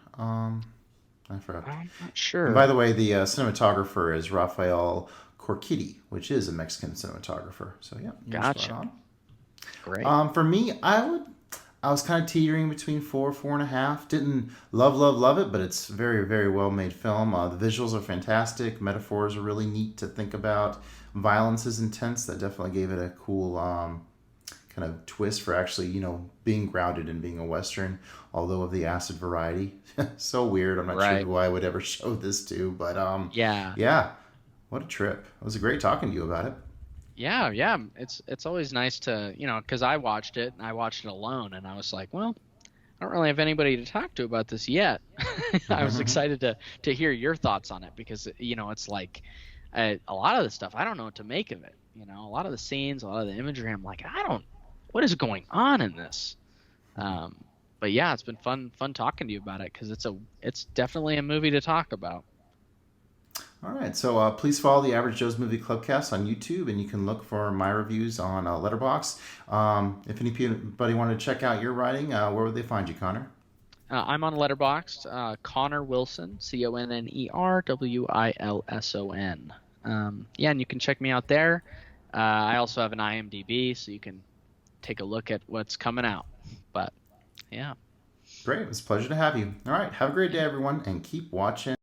I forgot. I'm not And by sure. the way, the cinematographer is Rafael Corchidi, which is a Mexican cinematographer. So yeah, you were spot Gotcha. on. Great. For me, I was kind of teetering between 4, 4.5. Didn't love it, but it's very well made film. The visuals are fantastic. Metaphors are really neat to think about. Violence is intense. That definitely gave it a cool kind of twist for actually, being grounded and being a Western, although of the acid variety. So weird. I'm not sure Right. who I would ever show this to, but Yeah. yeah, what a trip. It was a great talking to you about it. Yeah, yeah. It's always nice to, because I watched it and I watched it alone and I was like, well, I don't really have anybody to talk to about this yet. I was excited to hear your thoughts on it because, it's like a lot of the stuff I don't know what to make of it. A lot of the scenes, a lot of the imagery, I'm like, what is going on in this? Um, but yeah, it's been fun talking to you about it because it's definitely a movie to talk about. All right, so please follow the Average Joe's Movie Clubcast on YouTube, and you can look for my reviews on Letterboxd. If anybody wanted to check out your writing, where would they find you, Connor? I'm on Letterboxd, Connor Wilson, ConnerWilson. Yeah, and you can check me out there. I also have an IMDb, so you can take a look at what's coming out. But yeah, Great. It was a pleasure to have you. All right. Have a great day, Yeah. everyone, and keep watching.